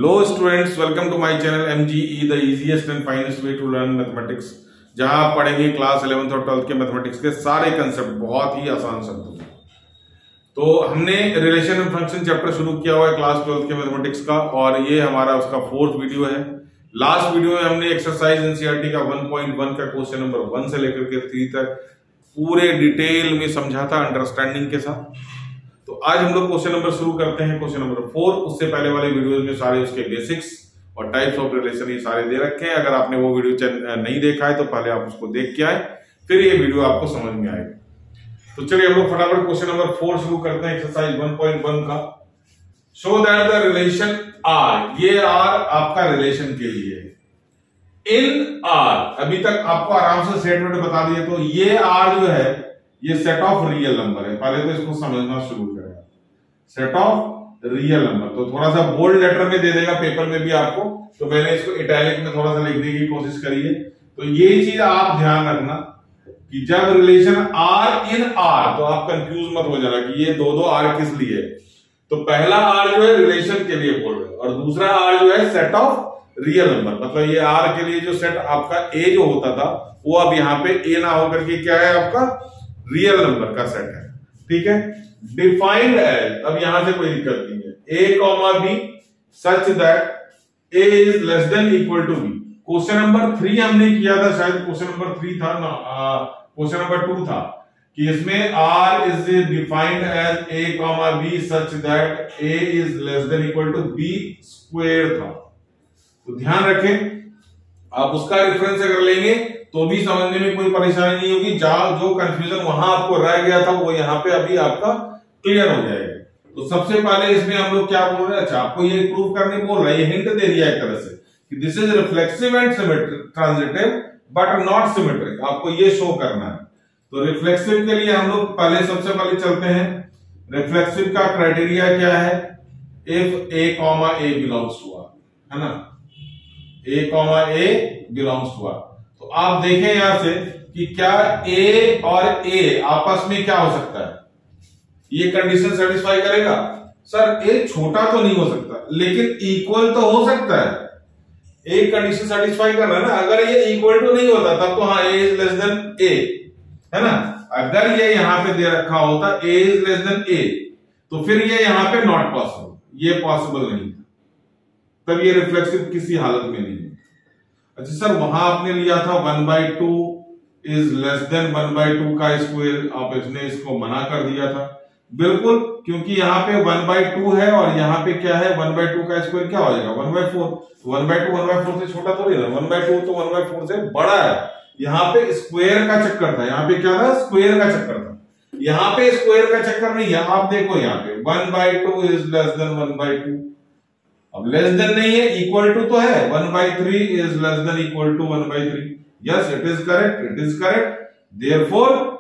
Hello students, welcome to my channel MGE the easiest and finest way to learn mathematics, जहां आप पढ़ेंगे class 11th और 12th के mathematics के सारे कंसेप्ट बहुत ही आसान शब्दों में। तो हमने रिलेशन एंड फंक्शन चैप्टर शुरू किया हुआ है क्लास 12th के मैथमेटिक्स का, और ये हमारा उसका 4th वीडियो है। लास्ट वीडियो में हमने एक्सरसाइज एनसीईआरटी का 1.1 का क्वेश्चन नंबर 1 से लेकर के 3 तक पूरे डिटेल में समझा था अंडरस्टैंडिंग के साथ। तो आज हम लोग क्वेश्चन नंबर शुरू करते हैं, क्वेश्चन नंबर 4। उससे पहले वाले वीडियोस में सारे उसके बेसिक्स और टाइप्स ऑफ रिलेशन ये सारे दे रखे हैं। अगर आपने वो वीडियो नहीं देखा है तो पहले आप उसको देख के आए, फिर ये वीडियो आपको समझ में आएगा। तो चलिए हम लोग फटाफट क्वेश्चन नंबर 4 शुरू करते हैं एक्सरसाइज 1.1 का। Show that the relation R, ये आर आपका रिलेशन के लिए है। इन आर, अभी तक आपको आराम से स्टेटमेंट बता दिए, तो ये आर जो है ये सेट ऑफ रियल नंबर है। पहले तो इसको समझना शुरू करें। सेट ऑफ रियल नंबर, तो थोड़ा सा बोल्ड लेटर में दे देगा पेपर में भी आपको, तो मैंने इसको इटैलिक में थोड़ा सा लिखने की कोशिश करी है। तो ये चीज आप ध्यान रखना कि जब रिलेशन आर इन आर, तो आप कंफ्यूज मत हो जाना कि ये दो आर किस लिए। तो पहला आर जो है रिलेशन के लिए बोल रहे हैं, और दूसरा आर जो है सेट ऑफ रियल नंबर। मतलब ये आर के लिए जो सेट आपका ए जो होता था, वो अब यहाँ पे ए ना होकर के क्या है, आपका रियल नंबर का सेट है। ठीक है, डिफाइंड एज, अब यहां से कोई दिक्कत नहीं है, A comma B such that A is less than equal to B. Question number 3 हमने किया था, शायद क्वेश्चन नंबर 3 था ना, क्वेश्चन नंबर 2 था कि इसमें R is defined as a comma B such that A is less than equal to b square था। तो ध्यान रखें, आप उसका रेफरेंस अगर लेंगे तो भी समझने में कोई परेशानी नहीं होगी। जो कंफ्यूजन वहां आपको रह गया था वो यहाँ पे अभी आपका क्लियर हो जाएगा। तो सबसे पहले इसमें हम लोग क्या बोल रहे हैं, अच्छा आपको ये प्रूव करने बोल रहे हैं, हिंट दे दिया एक तरह से कि this is reflexive and transitive but not symmetric, आपको ये शो करना है। तो रिफ्लेक्सिव के लिए हम लोग सबसे पहले चलते हैं। रिफ्लेक्सिव का क्राइटेरिया क्या है, if A comma A belongs to R, है ना, A comma A belongs to R. तो आप देखें यहां से कि क्या ए और ए आपस में क्या हो सकता है, ये कंडीशन सेटिस्फाई करेगा। सर ए छोटा तो नहीं हो सकता, लेकिन इक्वल तो हो सकता है। एक कंडीशन सेटिस्फाई कर रहा है ना, अगर ये इक्वल टू नहीं होता तब तो हाँ ए इज लेस देन ए, है ना। अगर ये यहां पे दे रखा होता ए इज लेस देन ए, तो फिर ये यहां पे नॉट पॉसिबल, ये पॉसिबल नहीं था, तब ये रिफ्लेक्सिव किसी हालत में नहीं है। अच्छा सर, वहां आपने लिया था 1/2 इज लेस देन 1/2 का स्क्वायर, आप इसने इसको मना कर दिया था। बिल्कुल, क्योंकि यहाँ पे 1/2 है और यहाँ पे क्या है 1/2 का स्क्वायर क्या हो जाएगा 1/4। 1/2 1/4 से छोटा थोड़ी ना, 1/2 तो 1/4 से बड़ा है। यहाँ पे स्क्वायर का चक्कर था, यहाँ पे क्या था, स्क्वायर का चक्कर था। यहाँ पे स्क्वायर का चक्कर नहीं है। आप देखो यहाँ पे 1/2 इज लेस देन 1/2, अब लेस देन नहीं है, इक्वल टू तो है। 1/3 is less than equal to 1/3। Yes, it is correct, it is correct. Therefore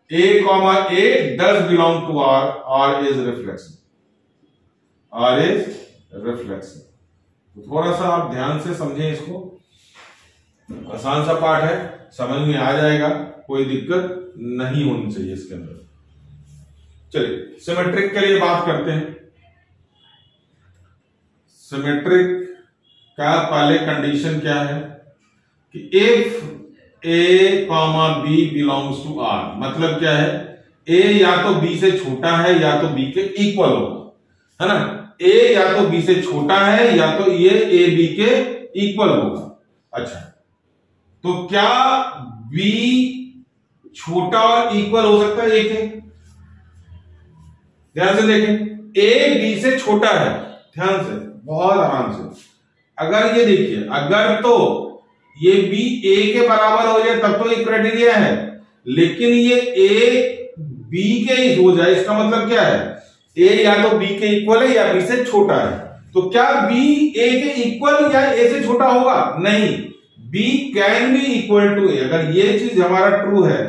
a comma a does belong to R, R is reflexive, R is reflexive। तो थोड़ा सा आप ध्यान से समझें इसको, आसान सा पार्ट है, समझ में आ जाएगा, कोई दिक्कत नहीं होनी चाहिए इसके अंदर। चलिए सिमेट्रिक के लिए बात करते हैं। सिमेट्रिक का पहले कंडीशन क्या है कि if A comma b belongs to R, मतलब क्या है, ए या तो बी से छोटा है या तो बी के इक्वल होगा, है ना। ए या तो बी से छोटा है या तो ये ए बी के इक्वल होगा। अच्छा, तो क्या बी छोटा और इक्वल हो सकता है ए के? ध्यान से देखें, ए बी से छोटा है, ध्यान से, बहुत आराम से। अगर ये देखिए, अगर तो ये बी ए के बराबर हो जाए तब तो एक क्राइटेरिया है, लेकिन ये ए बी के ही हो जाए, इसका मतलब क्या है, ए या तो बी के इक्वल है या बी से छोटा है। तो क्या बी ए के इक्वल या ए से छोटा होगा? नहीं, B can be equal to A, अगर ये चीज हमारा ट्रू है,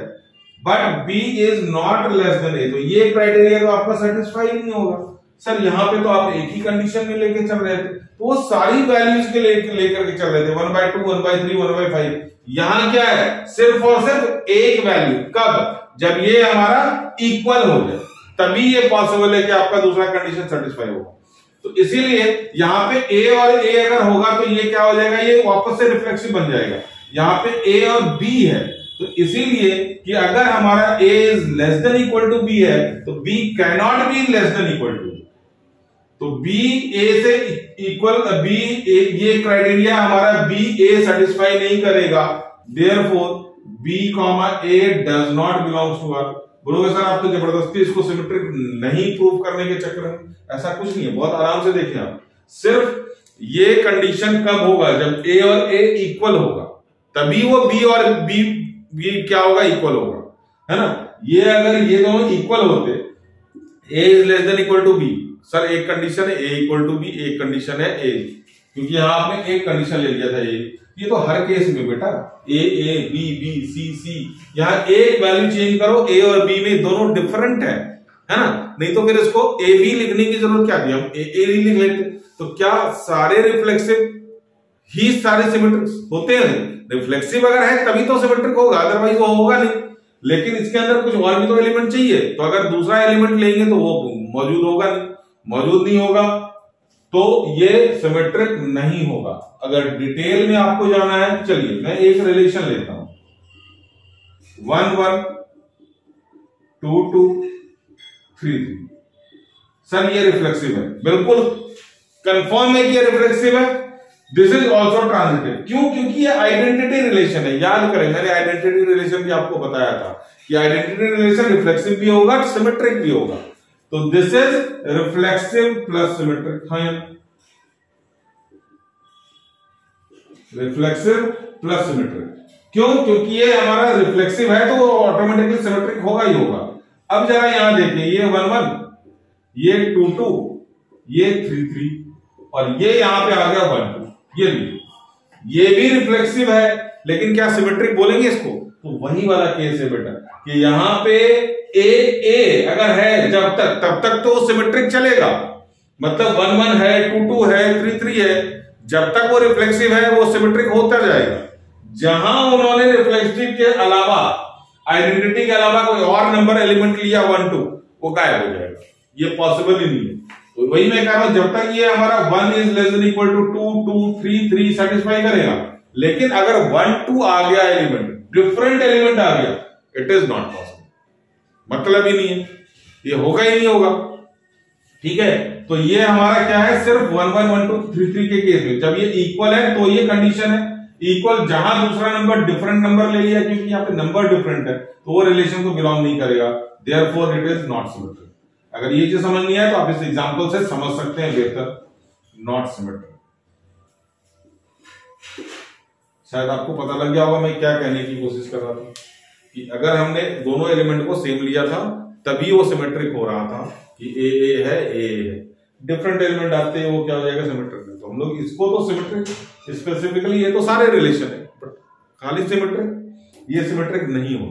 but B is not less than A, तो ये क्राइटेरिया तो आपका सेटिस्फाई नहीं होगा। सर यहाँ पे तो आप एक ही कंडीशन में लेके चल रहे थे, तो वो सारी वैल्यूज के लेकर के चल रहे थे, 1/2 1/3 1/5। यहां क्या है, सिर्फ और सिर्फ एक वैल्यू, कब, जब ये हमारा इक्वल हो जाए, तभी ये पॉसिबल है कि आपका दूसरा कंडीशन सेटिस्फाई होगा। तो इसीलिए यहां पे ए और ए अगर होगा तो ये क्या हो जाएगा, ये वापस से रिफ्लेक्सिव बन जाएगा। यहां पे ए और बी है, तो इसीलिए कि अगर हमारा a is less than equal to b है तो b cannot be less than equal to, तो b a से इक्वल b ये क्राइटेरिया हमारा b a सेटिस्फाई नहीं करेगा, therefore b a does not belongs to R। बोलोगे सर आप तो जबरदस्ती इसको सिमेट्रिक नहीं प्रूव करने के चक्कर में, ऐसा कुछ नहीं है, बहुत आराम से देखिए आप। सिर्फ ये कंडीशन कब होगा, जब a और a इक्वल होगा, तभी वो b और b क्या होगा, इक्वल होगा, है ना। ये अगर ये दोनों इक्वल होते, a is less than equal to b, sir एक कंडीशन है a इक्वल टू b, एक कंडीशन है a, क्योंकि यहां आपने एक कंडीशन ले लिया था a, ये तो हर केस में बेटा a a b b c c, यहां एक वैल्यू चेंज करो a और b में दोनों डिफरेंट है ना, नहीं तो फिर इसको a b लिखने की जरूरत क्या थी, हम a a लिख लेते। तो क्या सारे रिफ्लेक्सिव ही सारे सिमेट्रिक होते हैं? रिफ्लेक्सिव अगर है तभी तो सिमेट्रिक होगा, अदरवाइज वो होगा नहीं। लेकिन इसके अंदर कुछ और भी तो एलिमेंट चाहिए, तो अगर दूसरा एलिमेंट लेंगे तो वो मौजूद होगा नहीं, मौजूद नहीं होगा तो ये सिमेट्रिक नहीं होगा। अगर डिटेल में आपको जाना है, चलिए मैं एक रिलेशन लेता हूं, 1 1 2 2 3 3। सर ये रिफ्लेक्सिव है, बिल्कुल कंफर्म है कि ये रिफ्लेक्सिव है। दिस इज ऑल्सो ट्रांजिटिव, क्यों? क्योंकि ये आइडेंटिटी रिलेशन है। याद करें मैंने आइडेंटिटी रिलेशन भी आपको बताया था कि आइडेंटिटी रिलेशन रिफ्लेक्सिव भी होगा, सिमेट्रिक भी होगा। तो this is reflexive plus symmetric, हाँ रिफ्लेक्सिव प्लस सिमेट्रिक। क्यों? क्योंकि ये हमारा रिफ्लेक्सिव है तो ऑटोमेटिकली सिमेट्रिक होगा ही होगा। अब जरा यहां देखिए, ये 1 1, ये 2 2, ये 3 3 और ये यहां पे आ गया 1 2। ये भी रिफ्लेक्सिव है, लेकिन क्या सिमेट्रिक बोलेंगे इसको? तो वही वाला केस है बेटा कि यहां पे ए अगर है जब तक, तब तक तो सिमेट्रिक चलेगा, मतलब 1 1 है, 2 2 है, 3 3 है, जब तक वो रिफ्लेक्सिव है वो सिमेट्रिक होता जाएगा। जहां उन्होंने रिफ्लेक्सिव के अलावा, आइडेंटिटी के अलावा कोई और नंबर एलिमेंट लिया 1 2, वो गायब हो जाएगा, ये पॉसिबल ही नहीं है। तो वही मैं कह रहा हूं, जब तक ये हमारा 1 is less than equal to 2 2 3 3 satisfy करेगा, लेकिन अगर 1 2 आ गया एलिमेंट, डिफरेंट एलिमेंट आ गया, इट इज नॉट पॉसिबल, मतलब ही नहीं है, ये होगा ही नहीं होगा। ठीक है, तो ये हमारा क्या है, सिर्फ 1 1 1 2 3 3 के केस में जब ये इक्वल है तो ये कंडीशन है इक्वल। जहां दूसरा नंबर डिफरेंट नंबर ले लिया, क्योंकि यहाँ पे नंबर डिफरेंट है, तो वो रिलेशन को बिलोंग नहीं करेगा, therefore it is not symmetric. अगर ये चीज समझ नहीं आए तो आप इस एग्जांपल से समझ सकते हैं बेहतर, नॉट सिमेट्रिक। शायद आपको पता लग गया होगा मैं क्या कहने की कोशिश कर रहा था, कि अगर हमने दोनों एलिमेंट को सेम लिया था तभी वो सिमेट्रिक हो रहा था, कि ए है, डिफरेंट एलिमेंट आते हैं वो क्या हो जाएगा, सिमेट्रिक। तो हम लोग इसको तो सिमेट्रिक स्पेसिफिकली, ये तो सारे रिलेशन है, बट खाली सिमेट्रिक, ये सिमेट्रिक नहीं हो,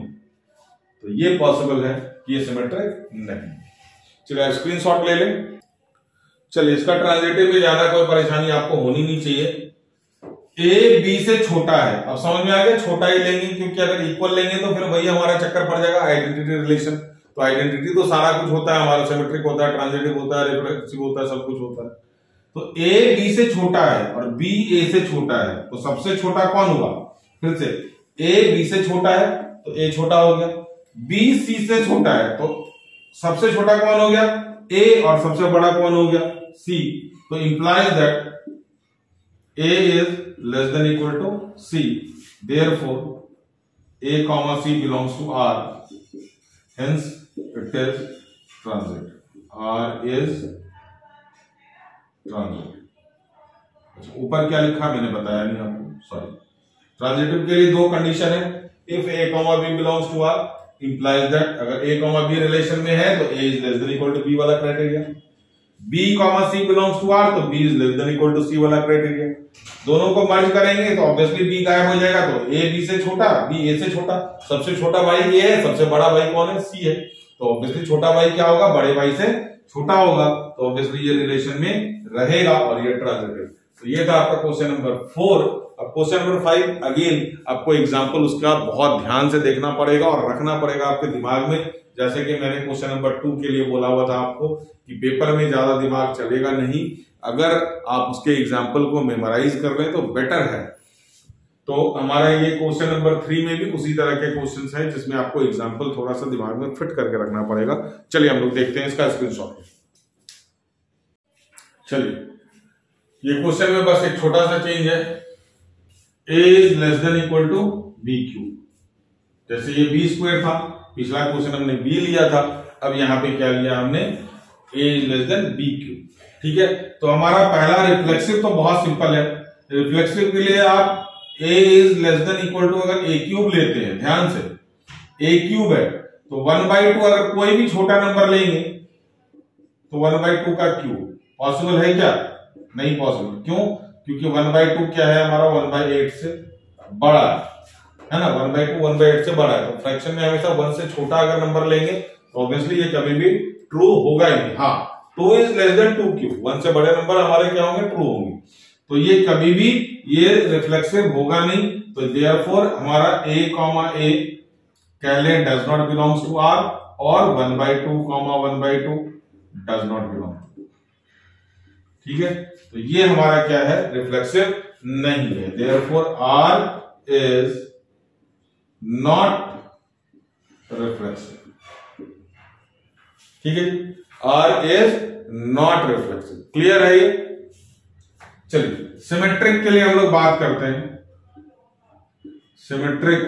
तो ये पॉसिबल है कि ये सिमेट्रिक नहीं। चलिए स्क्रीनशॉट ले लें। चलिए इसका ट्रांजिटिव में ज्यादा कोई परेशानी आपको होनी नहीं चाहिए। ए बी से छोटा है, अब समझ में आ गया, छोटा ही लेंगे, क्योंकि अगर इक्वल लेंगे तो फिर वही हमारा चक्कर पड़ जाएगा आइडेंटिटी रिलेशन। तो आइडेंटिटी तो सारा कुछ होता है हमारा, सिमेट्रिक होता है, ट्रांजिटिव होता है, रिफ्लेक्सिव होता है, सब कुछ होता है। तो ए बी से छोटा है और बी ए से छोटा है, तो सबसे छोटा कौन हुआ? फिर से ए बी से छोटा है तो ए छोटा हो गया, बी सी से छोटा है तो सबसे छोटा कौन हो गया? ए, और सबसे बड़ा कौन हो गया? सी। तो implies that A is less than equal to C, therefore A comma C belongs to R, hence it is transitive. R is transitive. ऊपर क्या लिखा मैंने बताया नहीं आपको, सॉरी। ट्रांजिटिव के लिए दो कंडीशन है, if A comma b belongs to R implies that अगर a कॉमा b रिलेशन में है तो a is less than equal to b वाला criteria, b comma c belongs to r तो b is less than equal to c वाला criteria. दोनों को मर्ज करेंगे तो ऑब्वियसली b गायब हो जाएगा, तो a b से छोटा, b a से छोटा, सबसे छोटा भाई a है, सबसे बड़ा भाई कौन है? c है, तो ऑब्वियसली छोटा भाई क्या होगा? बड़े भाई से छोटा होगा, तो ऑब्वियसली ये रिलेशन में रहेगा और ये ट्रांजिटिव। तो ये था आपका क्वेश्चन नंबर 4। अब क्वेश्चन नंबर 5 अगेन आपको एग्जांपल उसका बहुत ध्यान से देखना पड़ेगा और रखना पड़ेगा आपके दिमाग में। जैसे कि मैंने क्वेश्चन नंबर 2 के लिए बोला हुआ था आपको कि पेपर में ज्यादा दिमाग चलेगा नहीं, अगर आप उसके एग्जाम्पल को मेमोराइज कर लें तो बेटर है। तो हमारा ये क्वेश्चन नंबर 3 में भी उसी तरह के क्वेश्चंस हैं जिसमें आपको एग्जाम्पल थोड़ा सा दिमाग में फिट करके रखना पड़ेगा। चलिए हम लोग देखते हैं इसका स्क्रीनशॉट। चलिए ये क्वेश्चन में बस एक छोटा सा चेंज है, a is less than equal to b cube. जैसे ये बी स्क्वायर था, पिछला क्वेश्चन हमने b लिया था, अब यहां पे क्या लिया हमने, a is less than b cube. ठीक है, तो हमारा पहला रिफ्लेक्सिव तो बहुत सिंपल है। रिफ्लेक्सिव के लिए आप a is less than equal to अगर a क्यूब लेते हैं, ध्यान से a क्यूब है तो 1/2 अगर कोई भी छोटा नंबर लेंगे तो 1/2 का क्यूब पॉसिबल है क्या? नहीं पॉसिबल। क्यों? क्योंकि 1/2 क्या है हमारा 1/8 से बड़ा है ना, 1/2 1/8 से बड़ा है। तो फ्रैक्शन में हमेशा 1 से छोटा अगर नंबर लेंगे तो ऑब्वियसली ये कभी भी ट्रू होगा ही नहीं। हाँ, 2 इज लेस देन 2 क्यूब, 1 से बड़े नंबर हमारे क्या होंगे, ट्रू होंगे। तो ये कभी भी ये रिफ्लेक्सिव होगा नहीं। तो देयरफॉर हमारा a, कह लें does not belongs to R, और 1/2, 1/2 डज नॉट बिलोंग टू। ठीक है, तो ये हमारा क्या है, रिफ्लेक्सिव नहीं है। Therefore R is not reflexive. ठीक है, R is not reflexive. Clear है ये? चलिए सिमेट्रिक के लिए हम लोग बात करते हैं। सिमेट्रिक,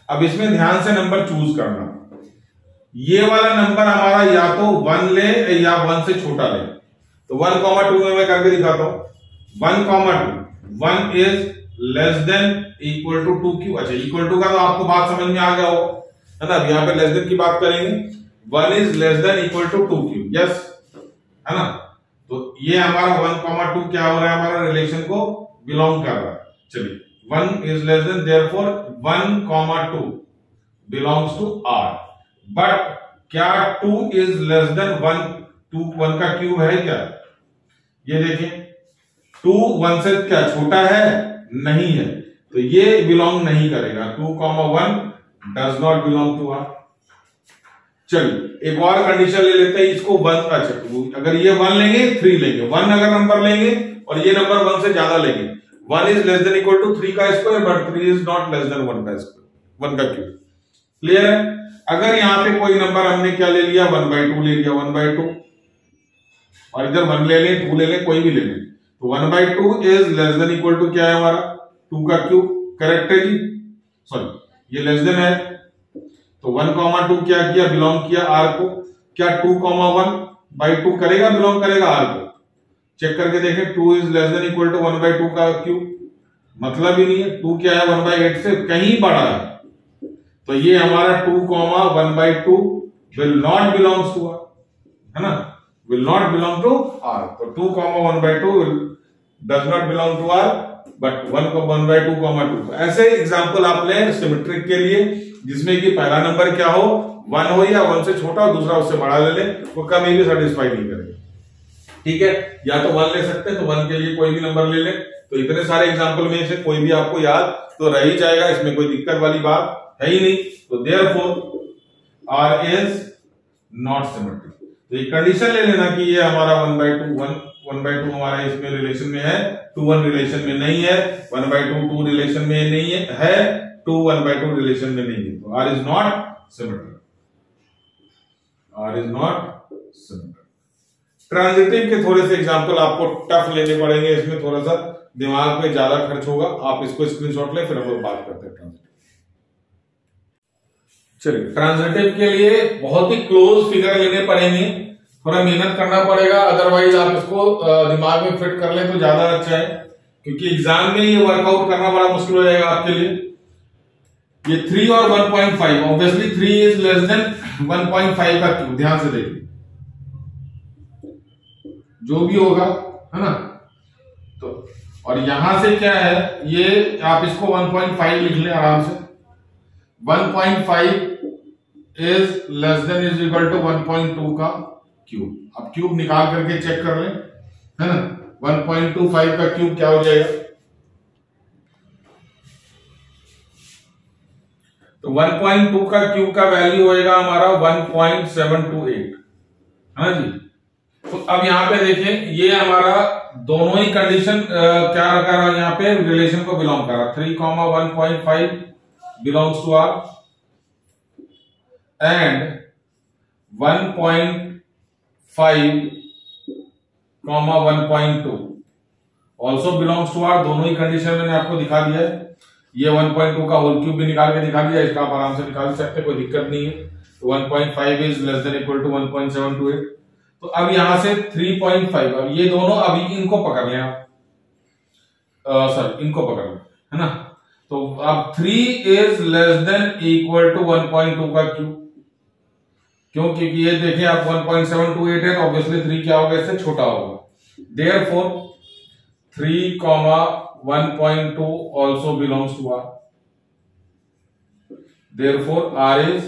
अब इसमें ध्यान से नंबर चूज करना। ये वाला नंबर हमारा या तो 1 ले या 1 से छोटा ले। तो 1,2 में मैं करके दिखाता हूं। 1,2, 1 is less than equal to 2 cube. अच्छा, इक्वल टू का तो आपको बात समझ में आ गया हो, है ना। अब यहां पे लेस देन की बात करेंगे। 1 is less than equal to 2 cube, yes, है ना। तो ये हमारा 1,2 क्या हो रहा है, हमारा रिलेशन को बिलोंग कर रहा है। चलिए 1 is less than, therefore 1,2 belongs to R। But क्या 2 इज लेस देन 1? 1 का क्यूब है क्या? ये देखें, 2 1 से क्या छोटा है? नहीं है, तो ये बिलोंग नहीं करेगा। 2,1 does not belong to R। चलिए एक और कंडीशन ले लेते हैं इसको 1। अच्छा, अगर ये 1 लेंगे, 3 लेंगे, 1 अगर नंबर लेंगे और ये नंबर 1 से ज्यादा लेंगे, 1 is less than equal to 3 का square, but 3 is not less than 1 का स्क्वायर, 1 का क्यूब। क्लियर है? अगर यहां पे कोई नंबर हमने क्या ले लिया, 1/2 ले लिया, 1/2, और इधर 1 ले लें, 2 ले लें, कोई भी ले लें, तो 1/2 is less than equal to क्या है हमारा, 2 का क्यूब। करेक्ट है जी? सॉरी, ये लेस देन है, तो 1,2 क्या किया, बिलोंग किया R को। क्या 2,1/2 करेगा, बिलोंग करेगा R को? चेक करके देखें, 2 is less than equal to 1/2 का क्यूब, मतलब ही नहीं है। 2 क्या है, 1/8 से कहीं बड़ा है, तो ये हमारा 2,1/2 will not belongs to R, है ना, will not belong to R। तो 2,1/2 does not belong to R, but 1,1/2,2। ऐसे एग्जाम्पल आप लें सिमेट्रिक के लिए, जिसमें कि पहला नंबर क्या हो, 1 हो या 1 से छोटा, और दूसरा उससे बड़ा ले ले, वो कभी भी सेटिस्फाई नहीं करेगा। ठीक है, या तो 1 ले सकते हैं, तो 1 के लिए कोई भी नंबर ले ले। तो इतने सारे एग्जाम्पल में से कोई भी आपको याद तो रह ही जाएगा, इसमें कोई दिक्कत वाली बात है ही नहीं। तो therefore R is not symmetric. तो एक कंडीशन ले लेना कि ये हमारा 1/2 हमारा इसमें रिलेशन में है, 2-1 रिलेशन में नहीं है, 1/2 2 रिलेशन में नहीं है, 2 1/2 रिलेशन में नहीं है। तो R is not symmetric, R is not symmetric. Transitive के थोड़े से एग्जांपल आपको टफ लेने पड़ेंगे, इसमें थोड़ा सा दिमाग में ज्यादा खर्च होगा। आप इसको स्क्रीनशॉट लें, फिर हम लोग बात करते हैं ट्रांजिटिव। चलिए ट्रांजिटिव के लिए बहुत ही क्लोज फिगर लेने पड़ेंगे, थोड़ा मेहनत करना पड़ेगा, अदरवाइज आप इसको दिमाग में फिट कर लें तो ज्यादा अच्छा है, क्योंकि एग्जाम में ये वर्कआउट करना बड़ा मुश्किल हो जाएगा आपके लिए। ये 3 और 1.5, ऑब्वियसली 3 इज लेस देन 1.5 का क्यूब। ध्यान से देखिए, जो भी होगा, है ना। तो और यहां से क्या है, ये आप इसको 1.5 लिख लें आराम से। 1.5 is less than is equal to 1.2 का क्यूब। अब क्यूब निकाल करके चेक कर लें, है ना। 1.25 का क्यूब क्या हो जाएगा, तो 1.2 का क्यूब का वैल्यू होएगा हमारा 1.728, है ना जी। तो अब यहाँ पे देखें, ये हमारा दोनों ही कंडीशन क्या रखा है यहाँ पे, रिलेशन को बिलोंग कर रहा। 3,1.5 belongs to R and 1.5, 1.2 also belongs to R. दोनों ही कंडीशन मैंने आपको दिखा दिया है। ये 1.2 का होल क्यूब भी निकाल के दिखा दिया, इसका आप आराम से निकाल सकते, कोई दिक्कत नहीं है। तो 1.5 is less than equal to 1.728। तो अब यहां से 3.5, अब ये दोनों अभी इनको पकड़ लें आप, सर इनको पकड़ लें, है ना। तो अब 3 is less than equal to 1.2 का क्यूब, क्यों, क्योंकि ये देखें आप 1.728 है, तो ऑब्वियसली 3 क्या होगा, इससे छोटा होगा। Therefore 3,1.2 also belongs to R. Therefore R is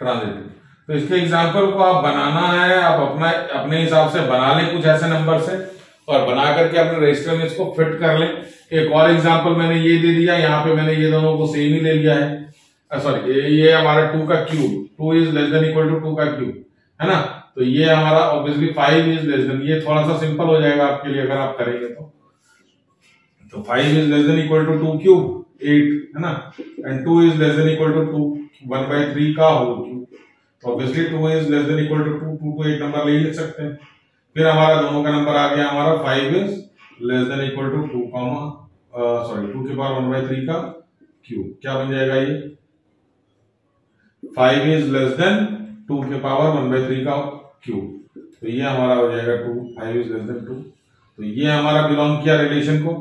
transitive. तो इसके एग्जाम्पल को आप बनाना है, आप अपने हिसाब से बना लें कुछ ऐसे नंबर से, और बना करके अपने रजिस्टर में इसको फिट कर लें। एक और एग्जाम्पल मैंने ये दे दिया, यहाँ पे मैंने ये दोनों को सेम ही ले लिया है, सॉरी ये हमारा 2 का cube, 2 is less than equal to 2 का क्यूब, है ना। तो ये हमारा ऑब्वियसली 5 इज लेस देन, ये थोड़ा सा सिंपल हो जाएगा आपके लिए अगर आप करेंगे तो 5 is less than equal to 2 cube 8, है ना, and 2 is less than equal to 2 1/3 का होल क्यूब। तो obviously 2 is less than equal to 2 2 एक नंबर ले लिख सकते हैं। फिर हमारा दोनों का नंबर आ गया हमारा 5 is less than equal to 2 2 के पावर 1/3 का क्यूब। क्या बन जाएगा ये, 5 इज लेस देन 2 के पावर 1/3 का क्यूब। तो ये हमारा हो जाएगा 2, 5 इज लेस देन 2। तो ये हमारा बिलोंग किया रिलेशन को,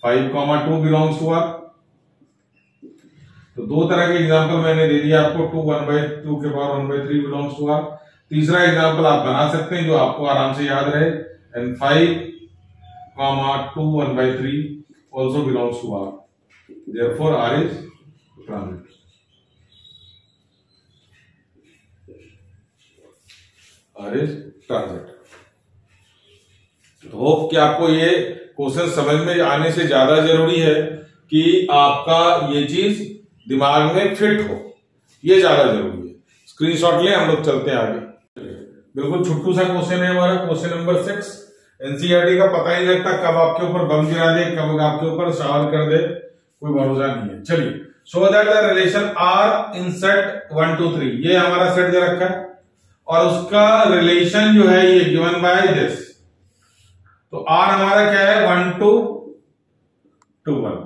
5,2 बिलोंग्स टू आर। तो दो तरह के एग्जांपल मैंने दे दिया आपको, 2 1/2 के पावर 1/3 बिलोंग्स टू आर। तीसरा एग्जांपल आप बना सकते हैं जो आपको आराम से याद रहे, and 5,2 1/3 also belongs to R. Therefore R is transitive. R is transitive. तो होप कि आपको ये क्वेश्चन समझ में आने से ज्यादा जरूरी है कि आपका ये चीज दिमाग में फिट हो, ये ज्यादा जरूरी है। स्क्रीनशॉट ले, हम लोग चलते हैं आगे। बिल्कुल छुट्टू सा क्वेश्चन है हमारा, क्वेश्चन नंबर 6। एनसीईआरटी का पता ही लगता कब आपके ऊपर बम गिरा दे, कब आपके ऊपर शावर कर दे, कोई भरोसा नहीं है। चलिए, show that the relation R in set 1 2 3, ये हमारा सेट दे रखा है और उसका रिलेशन जो है ये गिवन बाय दिस। तो आर हमारा क्या है, 1 2 2 1,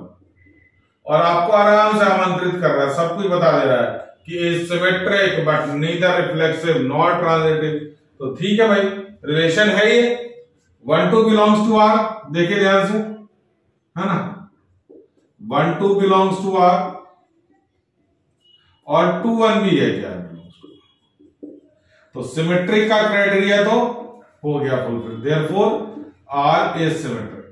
और आपको आराम से आमंत्रित कर रहा है, सब कुछ बता दे रहा है कि is symmetric but neither reflexive not transitive. तो ठीक है भाई, रिलेशन है ये, 1 2 बिलोंग्स टू आर, देखिए ध्यान से, है ना, 1 2 बिलोंग्स टू आर और 2 1 भी है क्या, तो सिमेट्रिक का क्राइटेरिया तो हो गया fulfil. Therefore R is symmetric.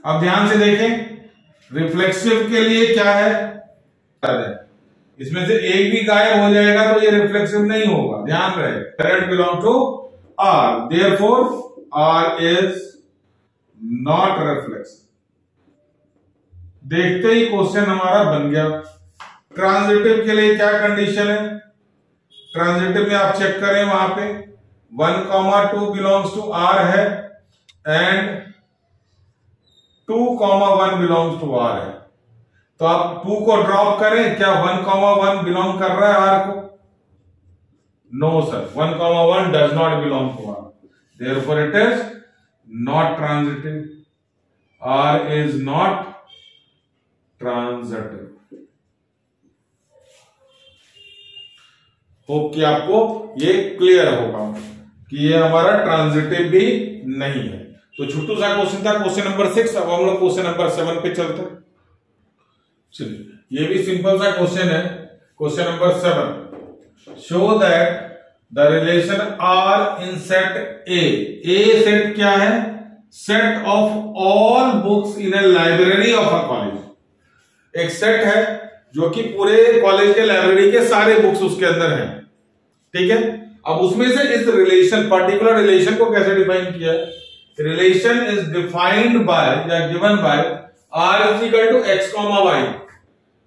अब ध्यान से देखें, रिफ्लेक्सिव के लिए क्या है, इसमें से एक भी गायब हो जाएगा तो ये रिफ्लेक्सिव नहीं होगा, ध्यान रहे। Current belong to R, therefore R is not reflexive. देखते ही क्वेश्चन हमारा बन गया। ट्रांजिटिव के लिए क्या कंडीशन है, ट्रांजिटिव में आप चेक करें, वहां पे 1 2 बिलोंग्स टू आर है एंड 2 1 बिलोंग्स टू आर है। तो आप 2 को ड्रॉप करें, क्या 1 1 बिलोंग कर रहा है आर को? No sir, 1 1 does not belong to R, therefore it is not transitive. R is not transitive. Hope कि आपको ये क्लियर होगा कि ये हमारा ट्रांजिटिव भी नहीं है। तो छोटू सा क्वेश्चन था, क्वेश्चन नंबर 6। अब हम लोग क्वेश्चन नंबर 7 पे चलते हैं। चलिए, ये भी सिंपल सा क्वेश्चन है। Question number 7, show that the relation R in set A. A set क्या है, set of all books in a library of a college. एक सेट है जो कि पूरे कॉलेज के लाइब्रेरी के सारे बुक्स उसके अंदर हैं, ठीक है। अब उसमें से इस रिलेशन, पर्टिकुलर रिलेशन को कैसे डिफाइन किया है, रिलेशन इज डिफाइंड बाय या given by R is equal to x y.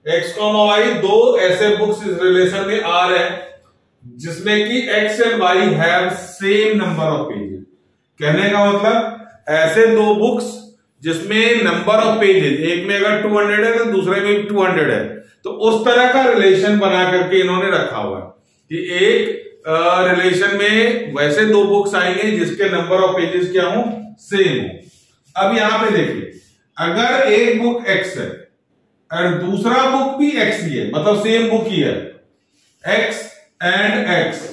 X y दो ऐसे बुक्स इस रिलेशन में आर है जिसमें कि x and why have same number of pages. कहने का मतलब ऐसे दो बुक्स जिसमें नंबर ऑफ पेजेस, एक में अगर 200 है तो दूसरे में भी 200 है, तो उस तरह का रिलेशन बना करके इन्होंने रखा हुआ है कि एक रिलेशन में वैसे दो बुक्स आएंगे जिसके नंबर ऑफ पेजेस क्या हो, सेम हो। अब यहां पे देखिए, अगर एक बुक एक्स है और दूसरा बुक भी एक्स ही है, मतलब सेम बुक ही है, x and x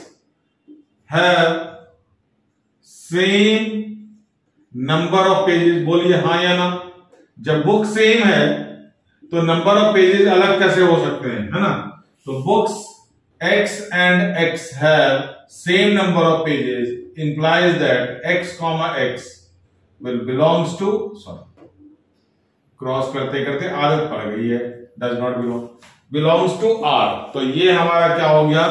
have same number of pages, बोलिए हाँ या ना। जब बुक सेम है तो नंबर ऑफ पेजेस अलग कैसे हो सकते हैं, है ना। तो books x and x have same number of pages implies that x comma x will belongs to, sorry cross करते करते आदत पड़ गई है, does not belongs to R। तो ये हमारा क्या हो गया,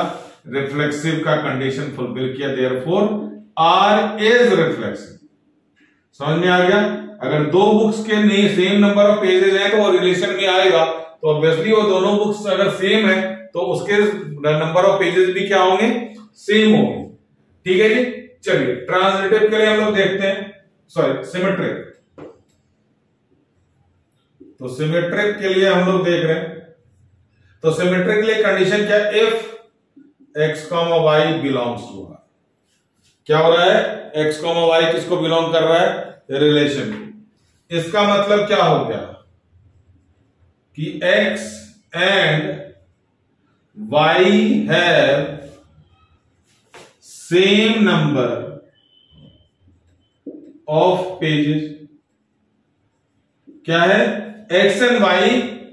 रिफ्लेक्सिव का कंडीशन फुलफिल किया, therefore R is reflexive। समझ में आ गया। अगर दो बुक्स के नहीं सेम नंबर ऑफ पेजेस हैं तो वो रिलेशन में आएगा, तो ऑब्वियसली वो दोनों बुक्स अगर सेम है तो उसके नंबर ऑफ पेजेस भी क्या होंगे, सेम होंगे। ठीक है जी। चलिए ट्रांजिटिव के लिए हम लोग देखते हैं, सॉरी सिमेट्रिक। तो सिमेट्रिक के लिए हम लोग देख रहे हैं, तो सिमेट्रिक के लिए कंडीशन क्या, if x comma y belongs to R. क्या हो रहा है, एक्स कॉमा वाई किसको बिलोंग कर रहा है, रिलेशन। इसका मतलब क्या हो गया कि x and y have same number of pages. क्या है, x and y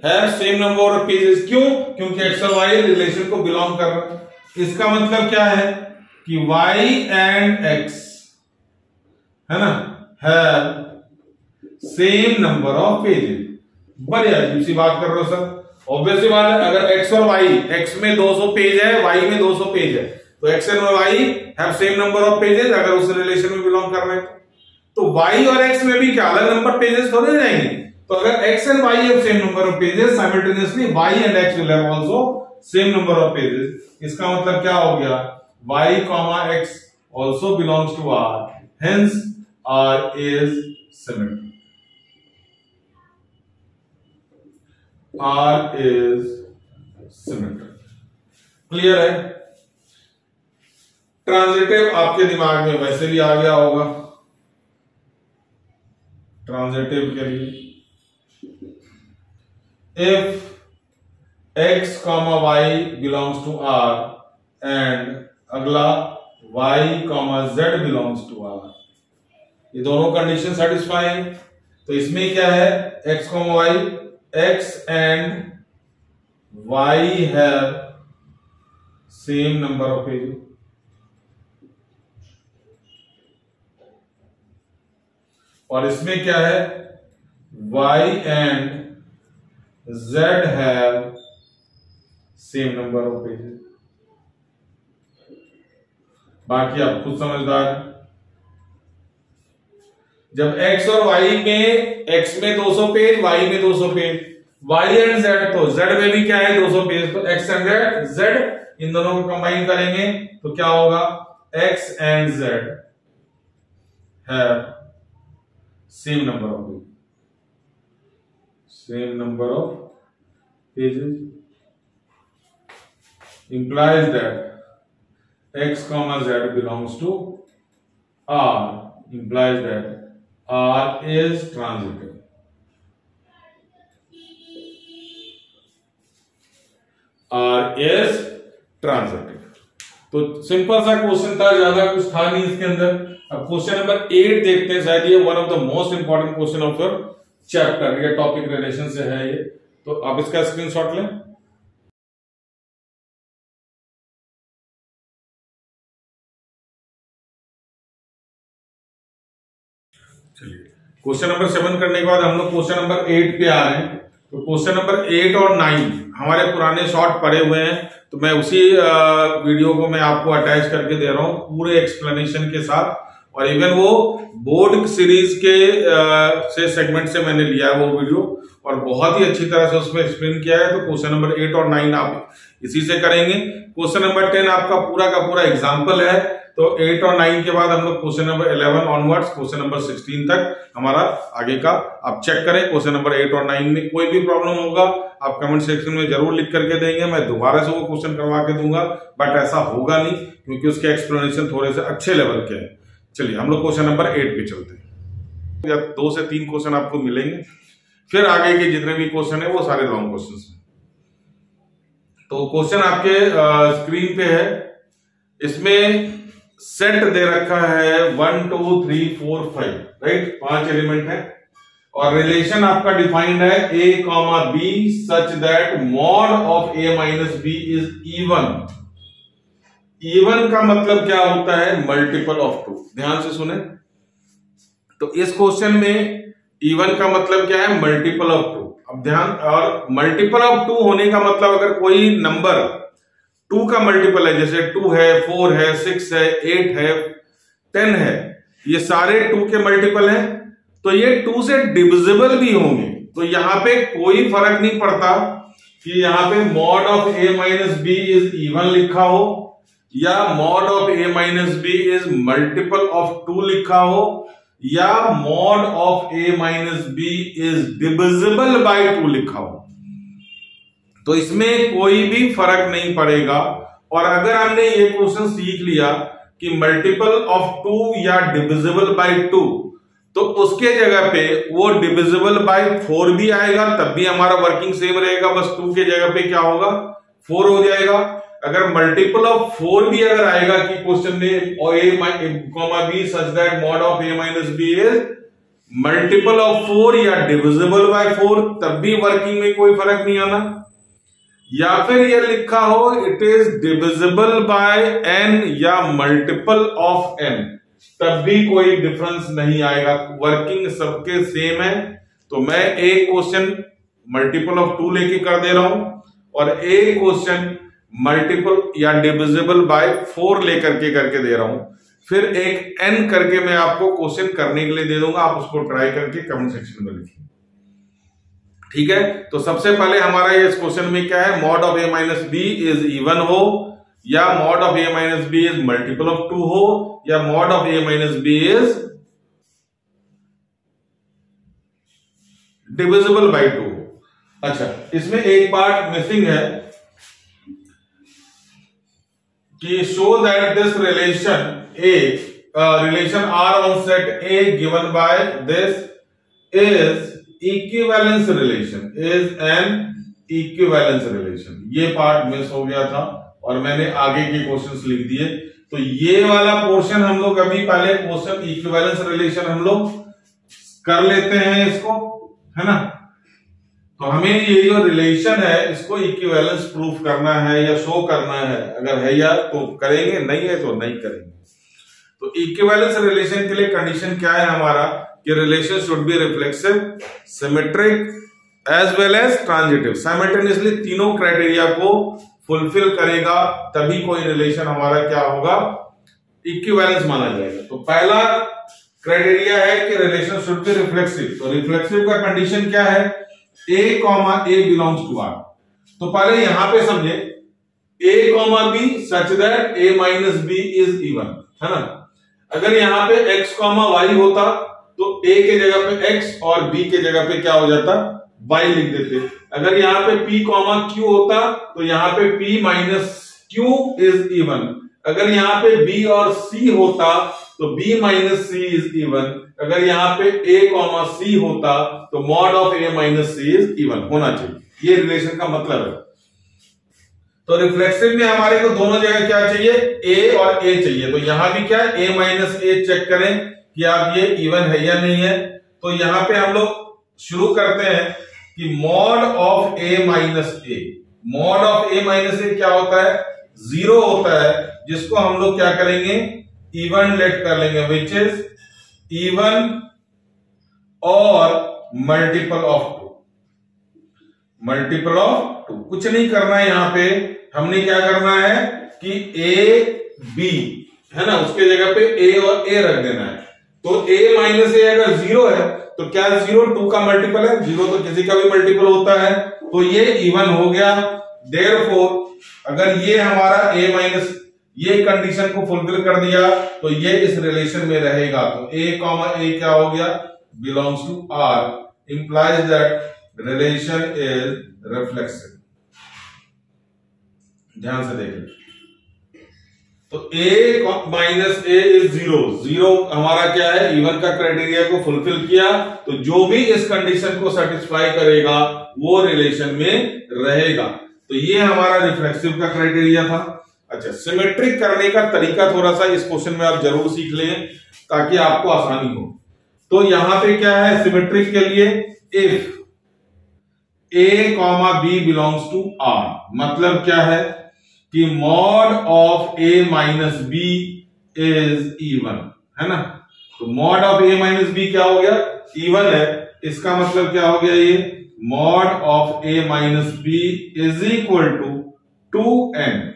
have same number of pages. क्यों, क्योंकि x और y रिलेशन को बिलोंग कर रहा है। इसका मतलब क्या है कि y एंड x, है ना, have same number of pages. बड़ी अजीब सी बात कर रहे हो सर। ऑब्वियसली बात है, अगर x और y, x में 200 पेज है, y में 200 पेज है, तो x and y have same number of pages अगर उस रिलेशन में बिलोंग कर रहे हैं। तो y और x में भी क्या अलग नंबर पेजेस थोड़े जाएंगे। तो अगर x and y have same number of pages, simultaneously y and x will have also same number of pages. इसका मतलब क्या हो गया, y, x also belongs to R, hence R is symmetric। R is symmetric। Clear है। Transitive आपके दिमाग में वैसे भी आ गया होगा। ट्रांजिटिव के लिए if x comma y belongs to R and अगला y comma z belongs to R, ये दोनों कंडीशन सेटिस्फाई है। तो इसमें क्या है, x comma y, x and y have same number of pages. और इसमें क्या है, y and z have same number of pages. बाकी आप खुद समझदार हैं। जब x और y में, x में 200 पेज, y में 200 पेज, y एंड z, तो z में भी क्या है 200 पेज, तो x एंड z इन दोनों को कंबाइन करेंगे तो क्या होगा, x and z have same number of page, same number of pages implies that x comma z belongs to R, implies that R is transitive। R is transitive। तो simple सा question था, ज्यादा कुछ था नहीं इसके अंदर। अब क्वेश्चन नंबर 8 देखते हैं, शायद ये one of the most important question of your chapter, ये टॉपिक रिलेशन से है ये। तो आप इसका स्क्रीनशॉट लें। चलिए क्वेश्चन नंबर 7 करने के बाद हम लोग क्वेश्चन नंबर 8 पे आ रहे हैं। तो क्वेश्चन नंबर 8 और 9 हमारे पुराने शॉर्ट पड़े हुए हैं, तो मैं उसी वीडियो को मैं आपको अटैच करके दे रहा हूं पूरे एक्सप्लेनेशन के साथ। और इवन वो बोर्ड सीरीज के से सेगमेंट से मैंने लिया है वो वीडियो, और बहुत ही अच्छी तरह से उसमें एक्सप्लेन किया है। तो क्वेश्चन नंबर 8 और 9 आप इसी से करेंगे। क्वेश्चन नंबर 10 आपका पूरा का पूरा एग्जाम्पल है। तो 8 और 9 के बाद हम लोग question number 11 onwards question number 16 तक हमारा आगे का आप चेक करें। क्वेश्चन नंबर 8 और 9 में कोई भी प्रॉब्लम होगा आप कमेंट सेक्शन में जरूर लिख करके देंगे, मैं दोबारा से वो क्वेश्चन करवा के दूंगा, बट ऐसा होगा नहीं क्योंकि उसके एक्सप्लेनेशन थोड़े से अच्छे लेवल के हैं। चलिए हम लोग क्वेश्चन नंबर 8 पे चलते हैं। या 2 से 3 क्वेश्चन आपको मिलेंगे, फिर आगे के जितने भी क्वेश्चन है वो सारे लॉन्ग क्वेश्चन हैं। तो क्वेश्चन आपके स्क्रीन पे है, इसमें सेट दे रखा है 1 2 3 4 5, राइट, 5 एलिमेंट है और रिलेशन आपका डिफाइंड है a comma b such that mod of a minus b is even. Even का मतलब क्या होता है? Multiple of 2। ध्यान से सुने, तो इस क्वेश्चन में इवन का मतलब क्या है? Multiple of 2। अब ध्यान, और मल्टीपल ऑफ 2 होने का मतलब अगर कोई नंबर 2 का मल्टीपल है, जैसे 2 है, 4 है, 6 है, 8 है, 10 है, ये सारे 2 के मल्टीपल हैं, तो ये 2 से डिविजिबल भी होंगे। तो यहां पे कोई फर्क नहीं पड़ता कि यहां पे mod of a minus b is even लिखा हो या mod of a minus b is multiple of 2 लिखा हो या mod of a minus b is divisible by 2 लिखा हो। तो इसमें कोई भी फर्क नहीं पड़ेगा। और अगर हमने ये क्वेश्चन सीख लिया कि मल्टीपल ऑफ 2 या डिविजिबल बाय 2, तो उसके जगह पे वो डिविजिबल बाय 4 भी आएगा, तब भी हमारा वर्किंग सेम रहेगा, बस 2 के जगह पे क्या होगा? 4 हो जाएगा। अगर मल्टीपल ऑफ 4 भी अगर आएगा कि क्वेश्चन में a, b such that mod of a minus b is multiple of 4 या डिविजिबल बाय 4, तब भी वर्किंग में कोई फर्क नहीं आना। या फिर ये लिखा हो it is divisible bye n या मल्टीपल ऑफ n, तब भी कोई डिफरेंस नहीं आएगा, वर्किंग सबके सेम है। तो मैं एक क्वेश्चन मल्टीपल ऑफ 2 लेके कर दे रहा हूं और एक क्वेश्चन मल्टीपल या डिविजिबल बाय 4 लेकर के करके दे रहा हूं, फिर एक n करके मैं आपको क्वेश्चन करने के लिए दे दूंगा, आप उसको ट्राई करके कमेंट सेक्शन में लिखिए, ठीक है। तो सबसे पहले हमारा ये इस क्वेश्चन में क्या है? Mod of a minus b is even हो या mod of a minus b is multiple of 2 हो या mod of a minus b is divisible by 2 हो। अच्छा, इसमें एक पार्ट मिसिंग है कि show that this relation relation are on set A given by this is equivalence relation, is an equivalence relation. ये part miss हो गया था और मैंने आगे के क्वेश्चंस लिख दिए। तो ये वाला पोर्शन हम लोग अभी पहले क्वेश्चन इक्विवेलेंस रिलेशन हम लोग कर लेते हैं इसको, है ना। तो हमें ये जो रिलेशन है इसको इक्विवेलेंस प्रूफ करना है या शो करना है, अगर है या तो करेंगे, नहीं है तो नहीं करेंगे। तो इक्विवेलेंस रिलेशन के लिए कंडीशन क्या है हमारा कि relation should be reflexive, symmetric as well as transitive. Simultaneously तीनों क्राइटेरिया को फुलफिल करेगा तभी कोई रिलेशन हमारा क्या होगा? इक्विवेलेंस माना जाएगा। तो पहला क्राइटेरिया है कि रिलेशन शुड बी रिफ्लेक्सिव। तो रिफ्लेक्सिव का कंडीशन क्या है? a comma a belongs to r। तो पहले यहां पे समझे a comma b such that a minus b is even, है ना। अगर यहां पे x कॉमा y होता तो a के जगह पे x और b के जगह पे क्या हो जाता? y लिख देते। अगर यहां पे p कॉमा q होता तो यहां पे p minus q is even. अगर यहां पे b और c होता तो b minus c is even. अगर यहां पे a कॉमा c होता तो mod of a minus c is even होना चाहिए। ये रिलेशन का मतलब है। तो रिफ्लेक्सिव में हमारे को दोनों जगह क्या चाहिए? a और a चाहिए। तो यहां भी क्या है? a माइनस a चेक करें कि आप ये इवन है या नहीं है। तो यहां पे हम लोग शुरू करते हैं कि mod of a minus a, mod of a minus a क्या होता है? 0 होता है, जिसको हम लोग क्या करेंगे? इवन लेट कर लेंगे, विच इज इवन और मल्टीपल ऑफ 2, मल्टीपल ऑफ 2। कुछ नहीं करना है यहां पे, हमने क्या करना है कि a b, है ना, उसके जगह पे a और a रख देना है। तो a माइनस a अगर 0 है तो क्या 0 2 का मल्टीपल है, 0 तो किसी का भी मल्टीपल होता है, तो ये इवन हो गया। देयरफॉर अगर ये हमारा a माइनस ये कंडीशन को फुलफिल कर दिया तो ये इस रिलेशन में रहेगा, तो a क्या हो गया, belongs to R, implies that relation is reflexive. ध्यान से देखें, तो a माइनस a इज 0, 0 हमारा क्या है, इवन का क्राइटेरिया को फुलफिल किया, तो जो भी इस कंडीशन को सेटिस्फाई करेगा वो रिलेशन में रहेगा। तो ये हमारा रिफ्लेक्सिव का क्राइटेरिया था। अच्छा, सिमेट्रिक करने का तरीका थोड़ा सा इस क्वेश्चन में आप जरूर सीख लें ताकि आपको आसानी हो। तो यहां पे क्या है सिमेट्रिक के लिए, if a, b belongs to R, मतलब क्या है कि mod of a minus b is even, है ना। तो mod of a minus b क्या हो गया, इवन है। इसका मतलब क्या हो गया, ये mod of a minus b is equal to 2n।